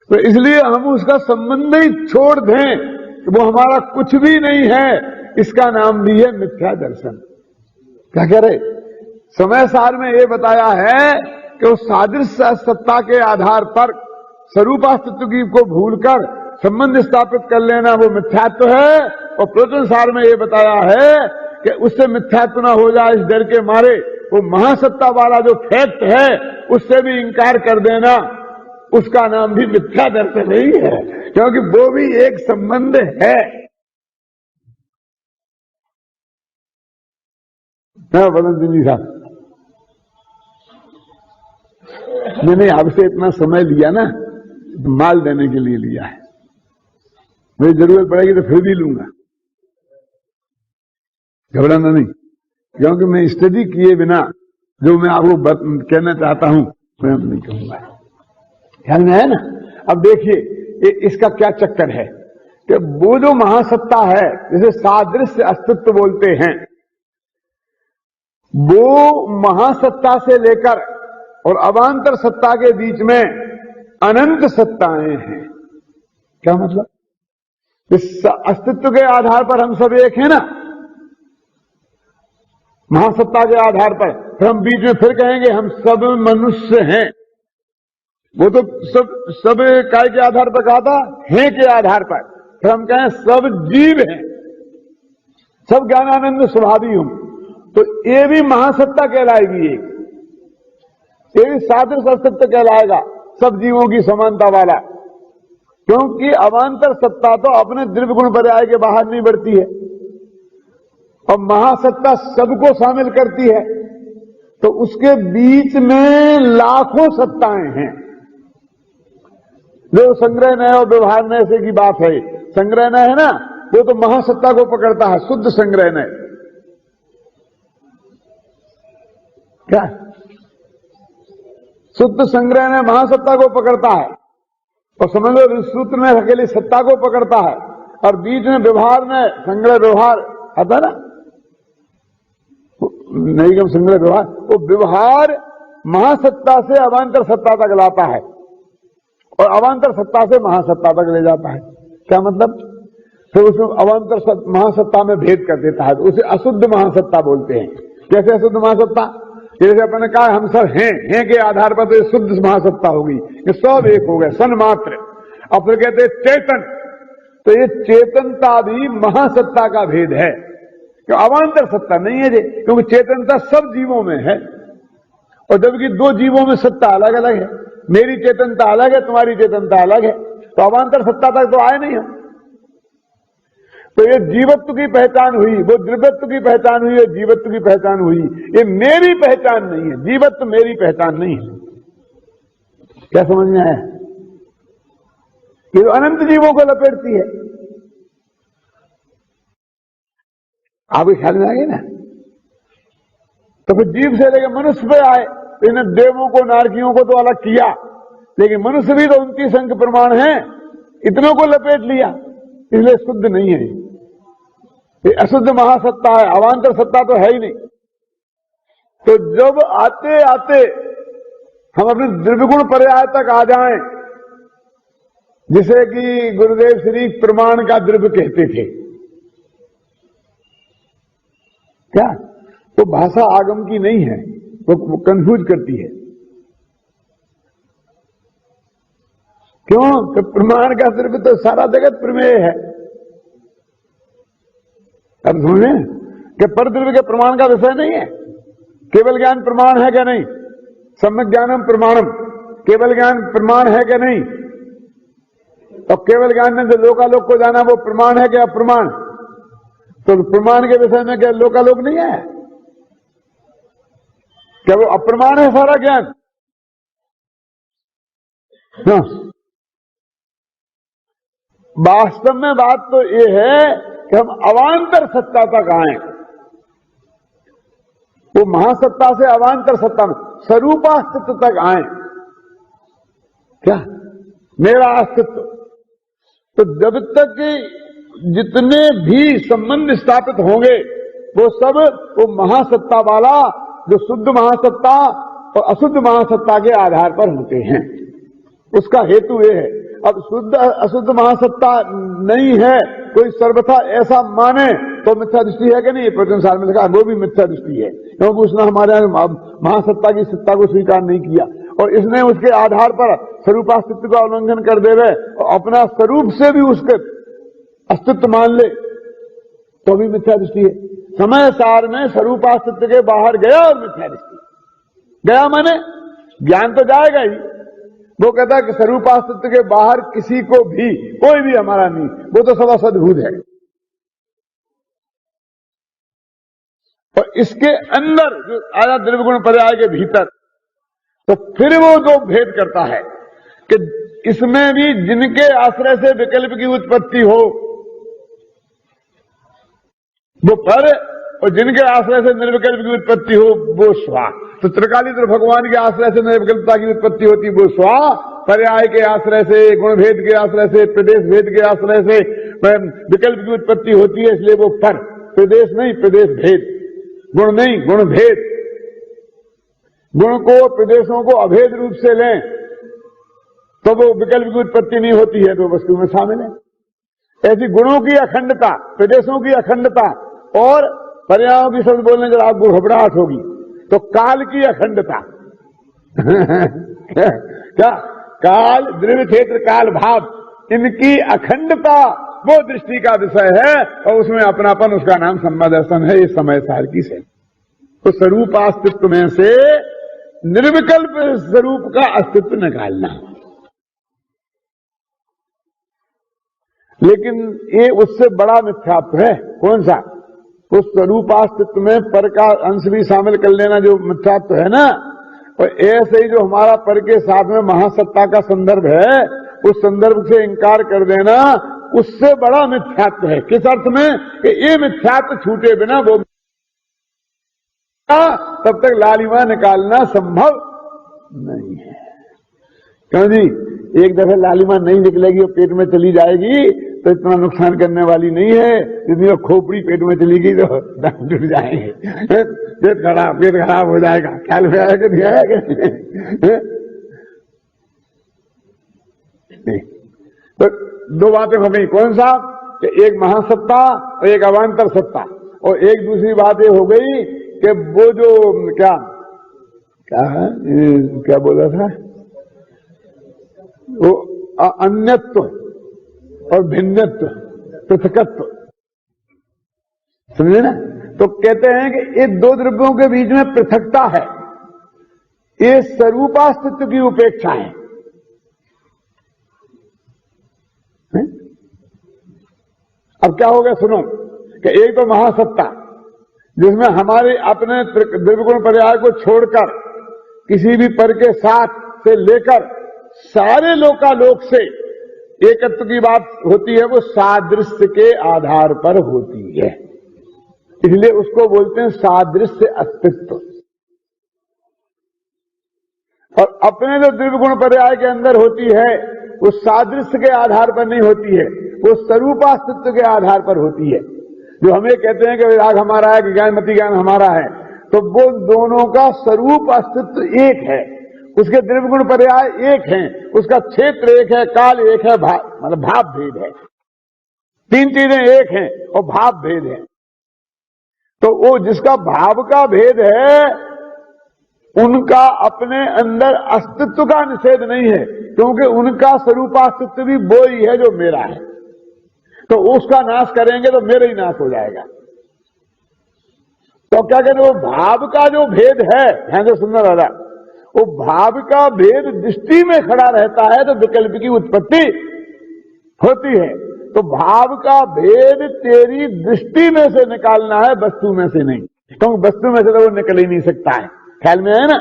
तो इसलिए हम उसका संबंध ही छोड़ दें कि वो हमारा कुछ भी नहीं है, इसका नाम भी है मिथ्या दर्शन। क्या कह रहे? समय सार में ये बताया है कि उस सादृश्य सत्ता के आधार पर स्वरूपास्तित्व की को भूलकर संबंध स्थापित कर लेना वो मिथ्यात्व है। और प्रवचन सार में ये बताया है कि उससे मिथ्यात्व ना हो जाए इस डर के मारे वो महासत्ता वाला जो फैक्ट है उससे भी इंकार कर देना, उसका नाम भी मिथ्या दर्शन ही है, क्योंकि वो भी एक संबंध है। हाँ बलंत जी साहब, मैंने आपसे इतना समय लिया ना, तो माल देने के लिए लिया है। मुझे जरूरत पड़ेगी तो फिर भी लूंगा, घबराना नहीं, क्योंकि मैं स्टडी किए बिना जो मैं आपको कहना चाहता हूं मैं अब नहीं कहूंगा। ख्याल में है ना। अब देखिए इसका क्या चक्कर है कि वो जो महासत्ता है, जिसे सादृश्य अस्तित्व बोलते हैं, वो महासत्ता से लेकर और अवांतर सत्ता के बीच में अनंत सत्ताएं हैं। क्या मतलब? इस अस्तित्व के आधार पर हम सब एक हैं ना, महासत्ता के आधार पर। फिर हम बीच में फिर कहेंगे हम सब मनुष्य हैं। वो तो सब काय के आधार पर कहा था, हैं के आधार पर। फिर हम कहें सब जीव हैं, सब ज्ञानानंद स्वभावी हूं, तो ये भी महासत्ता कहलाएगी। ये भी सादृश्य अस्तित्व कहलाएगा, सब जीवों की समानता वाला। क्योंकि अवांतर सत्ता तो अपने द्रव्य गुण पर्याय के बाहर नहीं बढ़ती है, और महासत्ता सबको शामिल करती है। तो उसके बीच में लाखों सत्ताएं हैं। जो संग्रह नय और व्यवहार नय से की बात है, संग्रह नय है ना, वो तो महासत्ता को पकड़ता है, शुद्ध संग्रह नय। क्या शुद्ध संग्रह नय महासत्ता को पकड़ता है, और समझ लो विस्तृत में अकेली सत्ता को पकड़ता है, और बीच में व्यवहार में संग्रह व्यवहार आता है ना, नहीं कम संग्रह व्यवहार, वो व्यवहार महासत्ता से अवांतर सत्ता तक लाता है, और अवांतर सत्ता से महासत्ता तक ले जाता है। क्या मतलब? फिर उसमें अवांतर महासत्ता में भेद कर देता है, तो उसे अशुद्ध महासत्ता बोलते हैं। कैसे अशुद्ध महासत्ता? जैसे अपने कहा हम सब हैं के आधार पर तो ये शुद्ध महासत्ता होगी, ये सब एक हो गए सन्मात्र। अब फिर कहते हैं चेतन, तो ये चेतनता भी महासत्ता का भेद है, क्यों अवांतर सत्ता नहीं है, क्योंकि चेतनता सब जीवों में है, और जबकि दो जीवों में सत्ता अलग अलग है। मेरी चेतनता अलग है, तुम्हारी चेतनता अलग है, तो अवांतर सत्ता तक तो आए नहीं हम। तो ये जीवत्व की पहचान हुई, वो द्रव्यत्व की पहचान हुई, और जीवत्व की पहचान हुई। ये मेरी पहचान नहीं है, जीवत्व मेरी पहचान नहीं है। क्या समझ में आया? ये तो अनंत जीवों को लपेटती है। आपके ख्याल में आ गई ना? तो फिर जीव से लेकर मनुष्य पे आए, तो इन्हें देवों को नारकियों को तो अलग किया, लेकिन मनुष्य भी तो 29 अंक प्रमाण है, इतनों को लपेट लिया, इसलिए शुद्ध नहीं है। ये अशुद्ध महासत्ता है, अवांतर सत्ता तो है ही नहीं। तो जब आते आते हम अपने द्रव्यगुण पर्याय तक आ जाएं, जिसे कि गुरुदेव श्री प्रमाण का द्रव्य कहते थे, क्या तो भाषा आगम की नहीं है, वो कंफ्यूज करती है। क्यों? तो प्रमाण का द्रव्य तो सारा जगत प्रमेय है। अब सुने कि पर द्रव्य के प्रमाण का विषय नहीं है। केवल ज्ञान प्रमाण है क्या नहीं? सम्यक ज्ञानम प्रमाणम, केवल ज्ञान प्रमाण है क्या नहीं? और केवल ज्ञान ने जो लोकालोक को जाना वो प्रमाण है क्या अप्रमाण? तो प्रमाण के विषय में क्या लोकालोक नहीं है? क्या वो अप्रमाण है सारा ज्ञान? हाँ। वास्तव में बात तो ये है कि हम अवांतर सत्ता तक आए, वो महासत्ता से अवांतर सत्ता में स्वरूपास्तित्व तक आए। क्या? मेरा अस्तित्व। तो जब तक जितने भी संबंध स्थापित होंगे वो सब वो महासत्ता वाला, जो शुद्ध महासत्ता और अशुद्ध महासत्ता के आधार पर होते हैं। उसका हेतु ये है, अब शुद्ध अशुद्ध महासत्ता नहीं है, कोई सर्वथा ऐसा माने तो मिथ्या दृष्टि है कि नहीं? प्रवचन सार में लिखा वो भी मिथ्या दृष्टि है, क्योंकि उसने हमारे महासत्ता की सत्ता को स्वीकार नहीं किया, और इसने उसके आधार पर स्वरूपास्तित्व का उल्लंघन कर देवे और अपना स्वरूप से भी उसके अस्तित्व मान ले तो भी मिथ्या दृष्टि है। समय सार में स्वरूपास्तित्व के बाहर गया और मिथ्या दृष्टि गया, माने ज्ञान तो जाएगा ही। वो कहता है कि स्वरूपास्तित्व के बाहर किसी को भी, कोई भी हमारा नहीं, वो तो सब असद्भुत है। और इसके अंदर जो आया द्रव्यगुण पर्याय के भीतर, तो फिर वो जो भेद करता है कि इसमें भी जिनके आश्रय से विकल्प की उत्पत्ति हो वो पर, और जिनके आश्रय से निर्विकल्प की उत्पत्ति हो वो स्वा। तो त्रिकालीतर भगवान के आश्रय से निर्विकल्पता की उत्पत्ति होती वो स्वा, पर्याय के आश्रय से, गुण भेद के आश्रय से, प्रदेश भेद के आश्रय से विकल्प की उत्पत्ति होती है, इसलिए वो पर। प्रदेश नहीं, प्रदेश भेद। गुण नहीं, गुण भेद। गुण को, प्रदेशों को अभेद रूप से लें तो वो विकल्प की उत्पत्ति नहीं होती है, तो वस्तु में शामिल है। ऐसी गुणों की अखंडता, प्रदेशों की अखंडता और पर्यायों की शब्द बोलने जब आपको घबराहट होगी तो काल की अखंडता क्या काल, द्रव्य, क्षेत्र, काल, भाव, इनकी अखंडता वो दृष्टि का विषय है और उसमें अपनापन, उसका नाम सम्मादर्शन है। ये समय सारकी से तो स्वरूप अस्तित्व में से निर्विकल्प स्वरूप का अस्तित्व निकालना। लेकिन ये उससे बड़ा मिथ्यात्व है। कौन सा? उस स्वरूपास्तित्व में पर का अंश भी शामिल कर लेना जो मिथ्यात्व है ना, और ऐसे ही जो हमारा पर के साथ में महासत्ता का संदर्भ है, उस संदर्भ से इंकार कर देना, उससे बड़ा मिथ्यात्व है। किस अर्थ में? कि ये मिथ्यात्व छूटे बिना वो तब तक लालिमा निकालना संभव नहीं है। क्यों जी? एक दफे लालिमा नहीं निकलेगी और पेट में चली जाएगी तो इतना नुकसान करने वाली नहीं है जितनी खोपड़ी पेट में चली गई तो दांत टूट जाएंगे, पेट खराब हो जाएगा। ख्याल में आया कि नहीं आया? तो दो बातें हो गई। कौन सा? कि एक महासत्ता और एक अवान्तर सत्ता, और एक दूसरी बात ये हो गई कि वो जो क्या है, क्या बोला था, वो अन्यत्व और भिन्नत्व, पृथकत्व, समझे ना? तो कहते हैं कि ये दो द्रव्यों के बीच में पृथकता है, ये स्वरूपास्तित्व की उपेक्षा है। अब क्या हो गया सुनो, कि एक तो महासत्ता जिसमें हमारे अपने द्रव्यगुण पर्याय को छोड़कर किसी भी पर के साथ से लेकर सारे लोकालोक से एकत्व की बात होती है, वो सादृश्य के आधार पर होती है, इसलिए उसको बोलते हैं सादृश्य अस्तित्व। और अपने जो द्रव्यगुण पर्याय के अंदर होती है वो सादृश्य के आधार पर नहीं होती है, वो स्वरूपास्तित्व के आधार पर होती है। जो हमें कहते हैं कि विराग हमारा है, कि ज्ञानमति ज्ञान हमारा है, तो वो दोनों का स्वरूप अस्तित्व एक है, उसके द्रव्यगुण पर्याय एक हैं, उसका क्षेत्र एक है, काल एक है, मतलब भाव भेद है, तीन चीजें एक हैं और भाव भेद है। तो वो जिसका भाव का भेद है उनका अपने अंदर अस्तित्व का निषेध नहीं है, क्योंकि उनका स्वरूपास्तित्व भी वो ही है जो मेरा है। तो उसका नाश करेंगे तो मेरा ही नाश हो जाएगा। तो क्या कहते हैं, वो भाव का जो भेद है, ध्यान से सुनना दादा, वो भाव का भेद दृष्टि में खड़ा रहता है तो विकल्प की उत्पत्ति होती है। तो भाव का भेद तेरी दृष्टि में से निकालना है, वस्तु में से नहीं, क्योंकि वस्तु में से तो वो निकल ही नहीं सकता है। ख्याल में है ना?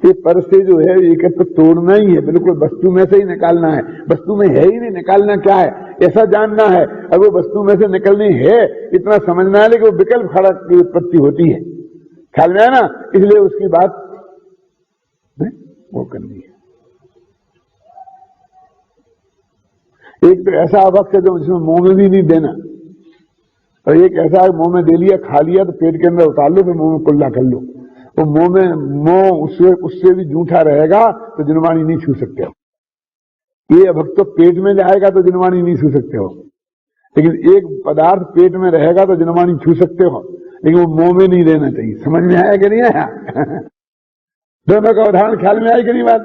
ये पर से जो है एक तो तोड़ना ही है, बिल्कुल वस्तु में से ही निकालना है। वस्तु में है ही नहीं, निकालना क्या है ऐसा जानना है। अब वो वस्तु में से निकलनी है इतना समझना है, लेकिन वो विकल्प खड़ा की उत्पत्ति होती है। ख्याल में है ना? इसलिए उसकी बात वो करनी है। एक तो ऐसा अवक्ष है जो जिसमें मुंह में भी नहीं देना, और एक ऐसा मुंह में दे लिया, खा लिया तो पेट के अंदर उतार लो, फिर मुंह में कुल्ला कर लो। तो मुंह में उससे भी जूठा रहेगा तो जिनवाणी नहीं छू सकते हो। ये अभक्त तो पेट में जाएगा तो जिनवाणी नहीं छू सकते हो, लेकिन एक पदार्थ पेट में रहेगा तो जिनवाणी छू सकते हो, लेकिन वो मुंह में नहीं देना चाहिए। समझ में आया कि नहीं आया? दोनों का उदाहरण ख्याल में आई कि नहीं बात?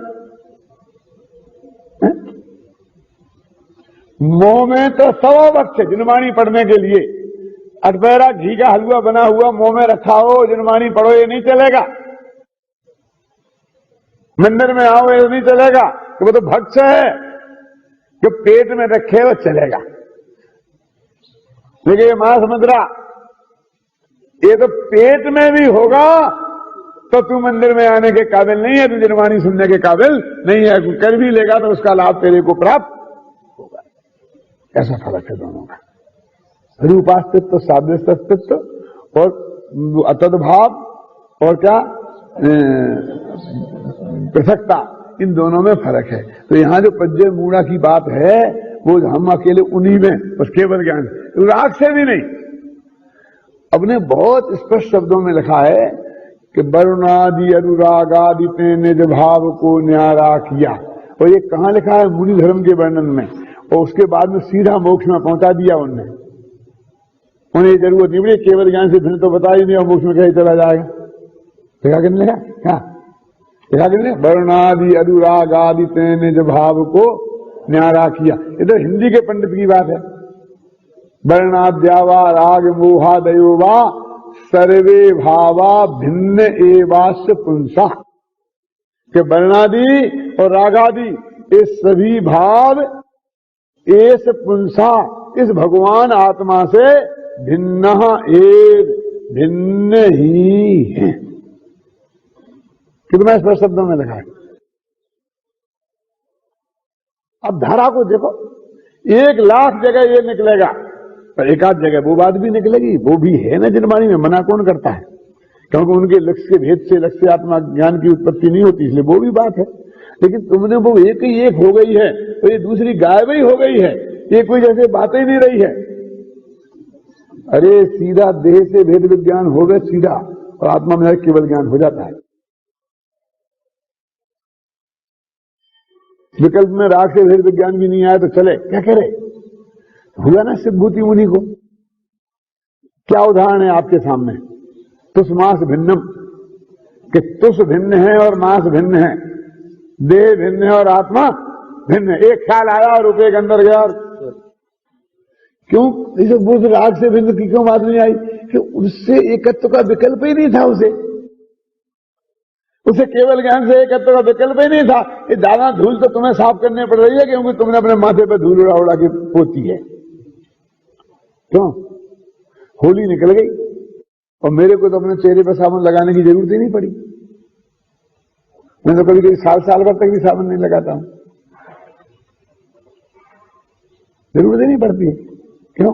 मुंह में तो 100 वक्त है जिनवाणी पढ़ने के लिए। अटपहरा घी का हलवा बना हुआ मुंह में रखा हो, जिनवाणी पढ़ो, ये नहीं चलेगा। मंदिर में आओ, ये नहीं चलेगा, कि वो तो भक्त है, जो पेट में रखे वो चलेगा। लेकिन ये मांस मुद्रा ये तो पेट में भी होगा तो तू मंदिर में आने के काबिल नहीं है, तू निर्वाणी सुनने के काबिल नहीं है। कर भी लेगा तो उसका लाभ तेरे को प्राप्त होगा। ऐसा फर्क है दोनों का। रूपास्तित्व, सादृश्यस्तित्व और अतद्भाव और क्या पृथकता, इन दोनों में फर्क है। तो यहां जो पज्जे मूड़ा की बात है वो हम अकेले उन्हीं में बस केवल ज्ञान, राग से भी नहीं। अपने बहुत स्पष्ट शब्दों में लिखा है कि वरुणादि अनुरागादि ते निज भाव को न्यारा किया। और ये कहां लिखा है? मुनि धर्म के वर्णन में। और उसके बाद में सीधा मोक्ष में पहुंचा दिया उन्हें। उन्हें जरूरत नहीं पड़ी केवल ज्ञान से, फिर तो बता ही नहीं और मोक्ष में कहीं चला जाएगा। देखा कि नहीं लिखा? क्या देखा कि नहीं? वरुणादि अनुरागादि ते निज भाव को न्यारा किया। इधर हिंदी के पंडित की बात है। वर्णाद्यावा राग मोहादयोवा सर्वे भावा भिन्न एवास्य पुंसा, के वर्णादि और रागादि ये सभी भाव एस पुंसा, इस भगवान आत्मा से भिन्न एक भिन्न ही है। कितना स्पष्ट शब्दों में लिखा है। अब धारा को देखो, 1,00,000 जगह ये निकलेगा पर एक आध जगह वो बात भी निकलेगी। वो भी है ना निर्वाणी में, मना कौन करता है? क्योंकि उनके लक्ष्य के भेद से लक्ष्य आत्मा ज्ञान की उत्पत्ति नहीं होती, इसलिए वो भी बात है। लेकिन तुमने वो एक ही एक हो गई है तो ये दूसरी गायब ही हो गई है, ये कोई जैसे बात ही नहीं रही है। अरे सीधा देह से भेद विज्ञान हो गए सीधा, और आत्मा में केवल ज्ञान हो जाता है। विकल्प में राग से भेद विज्ञान भी नहीं आया तो चले, क्या करे? हुआ ना सिद्धभूति मुनि को। क्या उदाहरण है आपके सामने? तुस मास भिन्नम, कि तुस भिन्न है और मास भिन्न है, देह भिन्न है और आत्मा भिन्न है। एक ख्याल आया और रुपये के अंदर गया। और क्यों इसे बुद्ध राग से भिन्न की क्यों बात नहीं आई? कि उससे एकत्व का विकल्प ही नहीं था। उसे केवल ज्ञान से एकत्व का विकल्प ही नहीं था। ये दाना धूल तो तुम्हें साफ करने पड़ रही है क्योंकि तुमने अपने माथे पर धूल उड़ा उड़ा के पोती है। क्यों? होली निकल गई और मेरे को तो अपने चेहरे पर साबुन लगाने की जरूरत ही नहीं पड़ी। मैं तो कभी कभी साल भर तक भी साबुन नहीं लगाता हूं, जरूरत ही नहीं पड़ती। क्यों?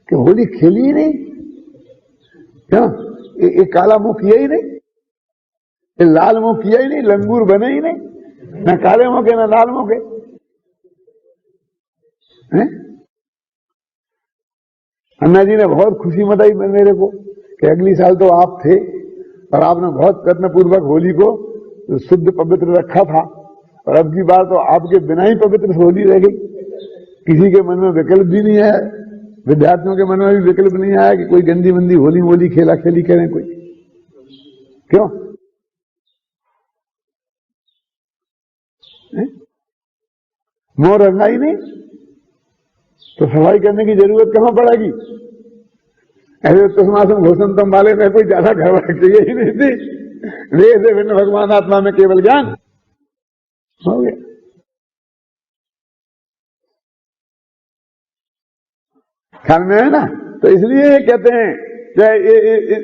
कि होली खेली ही नहीं। क्यों? ये काला मुंह किया ही नहीं, ये लाल मुंह किया ही नहीं, लंगूर बने ही नहीं, ना काले मुंह के ना लाल मुंह के। अन्ना जी ने बहुत खुशी मनाई मेरे को कि अगली साल तो आप थे और आपने बहुत प्रयत्न पूर्वक होली को शुद्ध पवित्र रखा था, और अब की बार तो आपके बिना ही पवित्र होली रह गई। किसी के मन में विकल्प भी नहीं आया, विद्यार्थियों के मन में भी विकल्प नहीं आया कि कोई गंदी मंदी होली मोली खेला खेली करें कोई। क्यों? मोर रंगा ही नहीं तो सफाई करने की जरूरत कहां पड़ेगी? ऐसे तुष्मासम घोषणतम वाले में कोई ज्यादा घबराहट चाहिए ही नहीं थी। वे से भिन्न भगवान आत्मा में केवल ज्ञान हो गया। ख्याल में है ना? तो इसलिए ये कहते हैं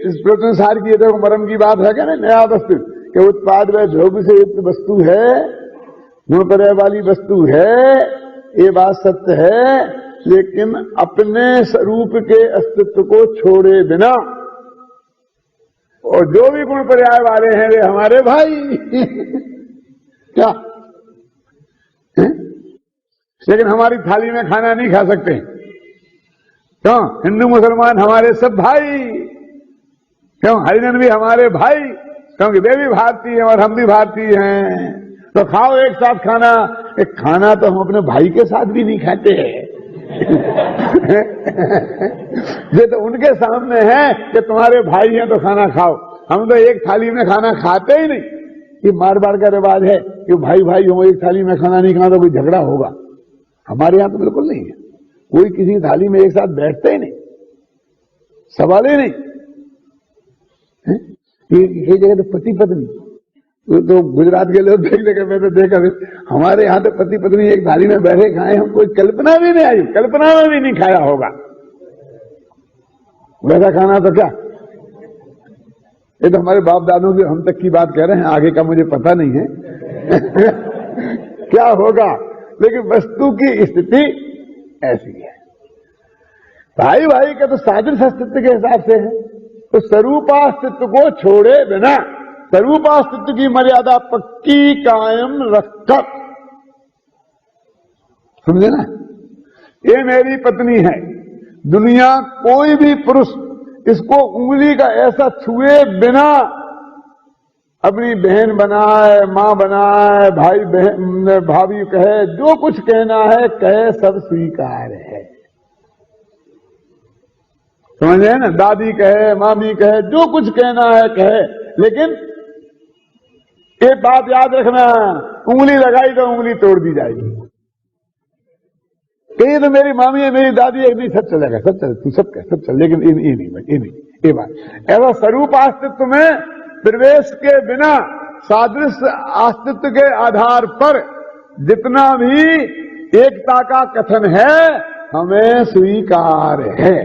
इस प्रश्न सार की तो मरम की बात है क्या ना, नया वस्तु के उत्पाद व ध्रुव से युक्त वस्तु है, गुण पर वाली वस्तु है, ये बात सत्य है। लेकिन अपने स्वरूप के अस्तित्व को छोड़े बिना, और जो भी गुण पर्याय वाले हैं वे हमारे भाई क्या है? लेकिन हमारी थाली में खाना नहीं खा सकते। क्यों? हिंदू मुसलमान हमारे सब भाई। क्यों? हरिजन भी हमारे भाई, क्योंकि वे भी भारतीय हैं और हम भी भारतीय हैं। तो खाओ एक साथ खाना। एक खाना तो हम अपने भाई के साथ भी नहीं खाते हैं। ये तो उनके सामने है कि तुम्हारे भाई हैं तो खाना खाओ। हम तो एक थाली में खाना खाते ही नहीं। ये मार बार का रिवाज है कि भाई भाई हो एक थाली में खाना नहीं खाना तो कोई झगड़ा होगा। हमारे यहां तो बिल्कुल नहीं है, कोई किसी थाली में एक साथ बैठता ही नहीं, सवाल ही नहीं। ये जगह तो पति पत्नी, तो गुजरात के लोग देख लेकर मैं तो देखा, हमारे यहां तो पति पत्नी एक थाली में बैठे खाए, हम कोई कल्पना भी नहीं आई, कल्पना में भी नहीं खाया होगा। वैसा खाना तो क्या, ये तो हमारे बाप दादों की हम तक की बात कह रहे हैं, आगे का मुझे पता नहीं है क्या होगा, लेकिन वस्तु की स्थिति ऐसी है। भाई भाई का तो सादृश अस्तित्व के हिसाब से है, तो स्वरूपास्तित्व को छोड़े बिना स्वरूपास्तित्व की मर्यादा पक्की कायम रखकर, समझे ना, ये मेरी पत्नी है, दुनिया कोई भी पुरुष इसको उंगली का ऐसा छुए बिना अपनी बहन बनाए, मां बनाए, भाई बहन भाभी कहे, जो कुछ कहना है कहे, सब स्वीकार है, समझे ना, दादी कहे, मामी कहे, जो कुछ कहना है कहे, लेकिन एक बात याद रखना, उंगली लगाई तो उंगली तोड़ दी जाएगी। कहीं तो मेरी मामी है, मेरी दादी है, नहीं सब चलेगा, सब चले, तू सब कह, सब चल, लेकिन ये नहीं भाई, ये नहीं, ये बात ऐसा स्वरूप अस्तित्व में प्रवेश के बिना सादृश्य अस्तित्व के आधार पर जितना भी एकता का कथन है हमें स्वीकार है।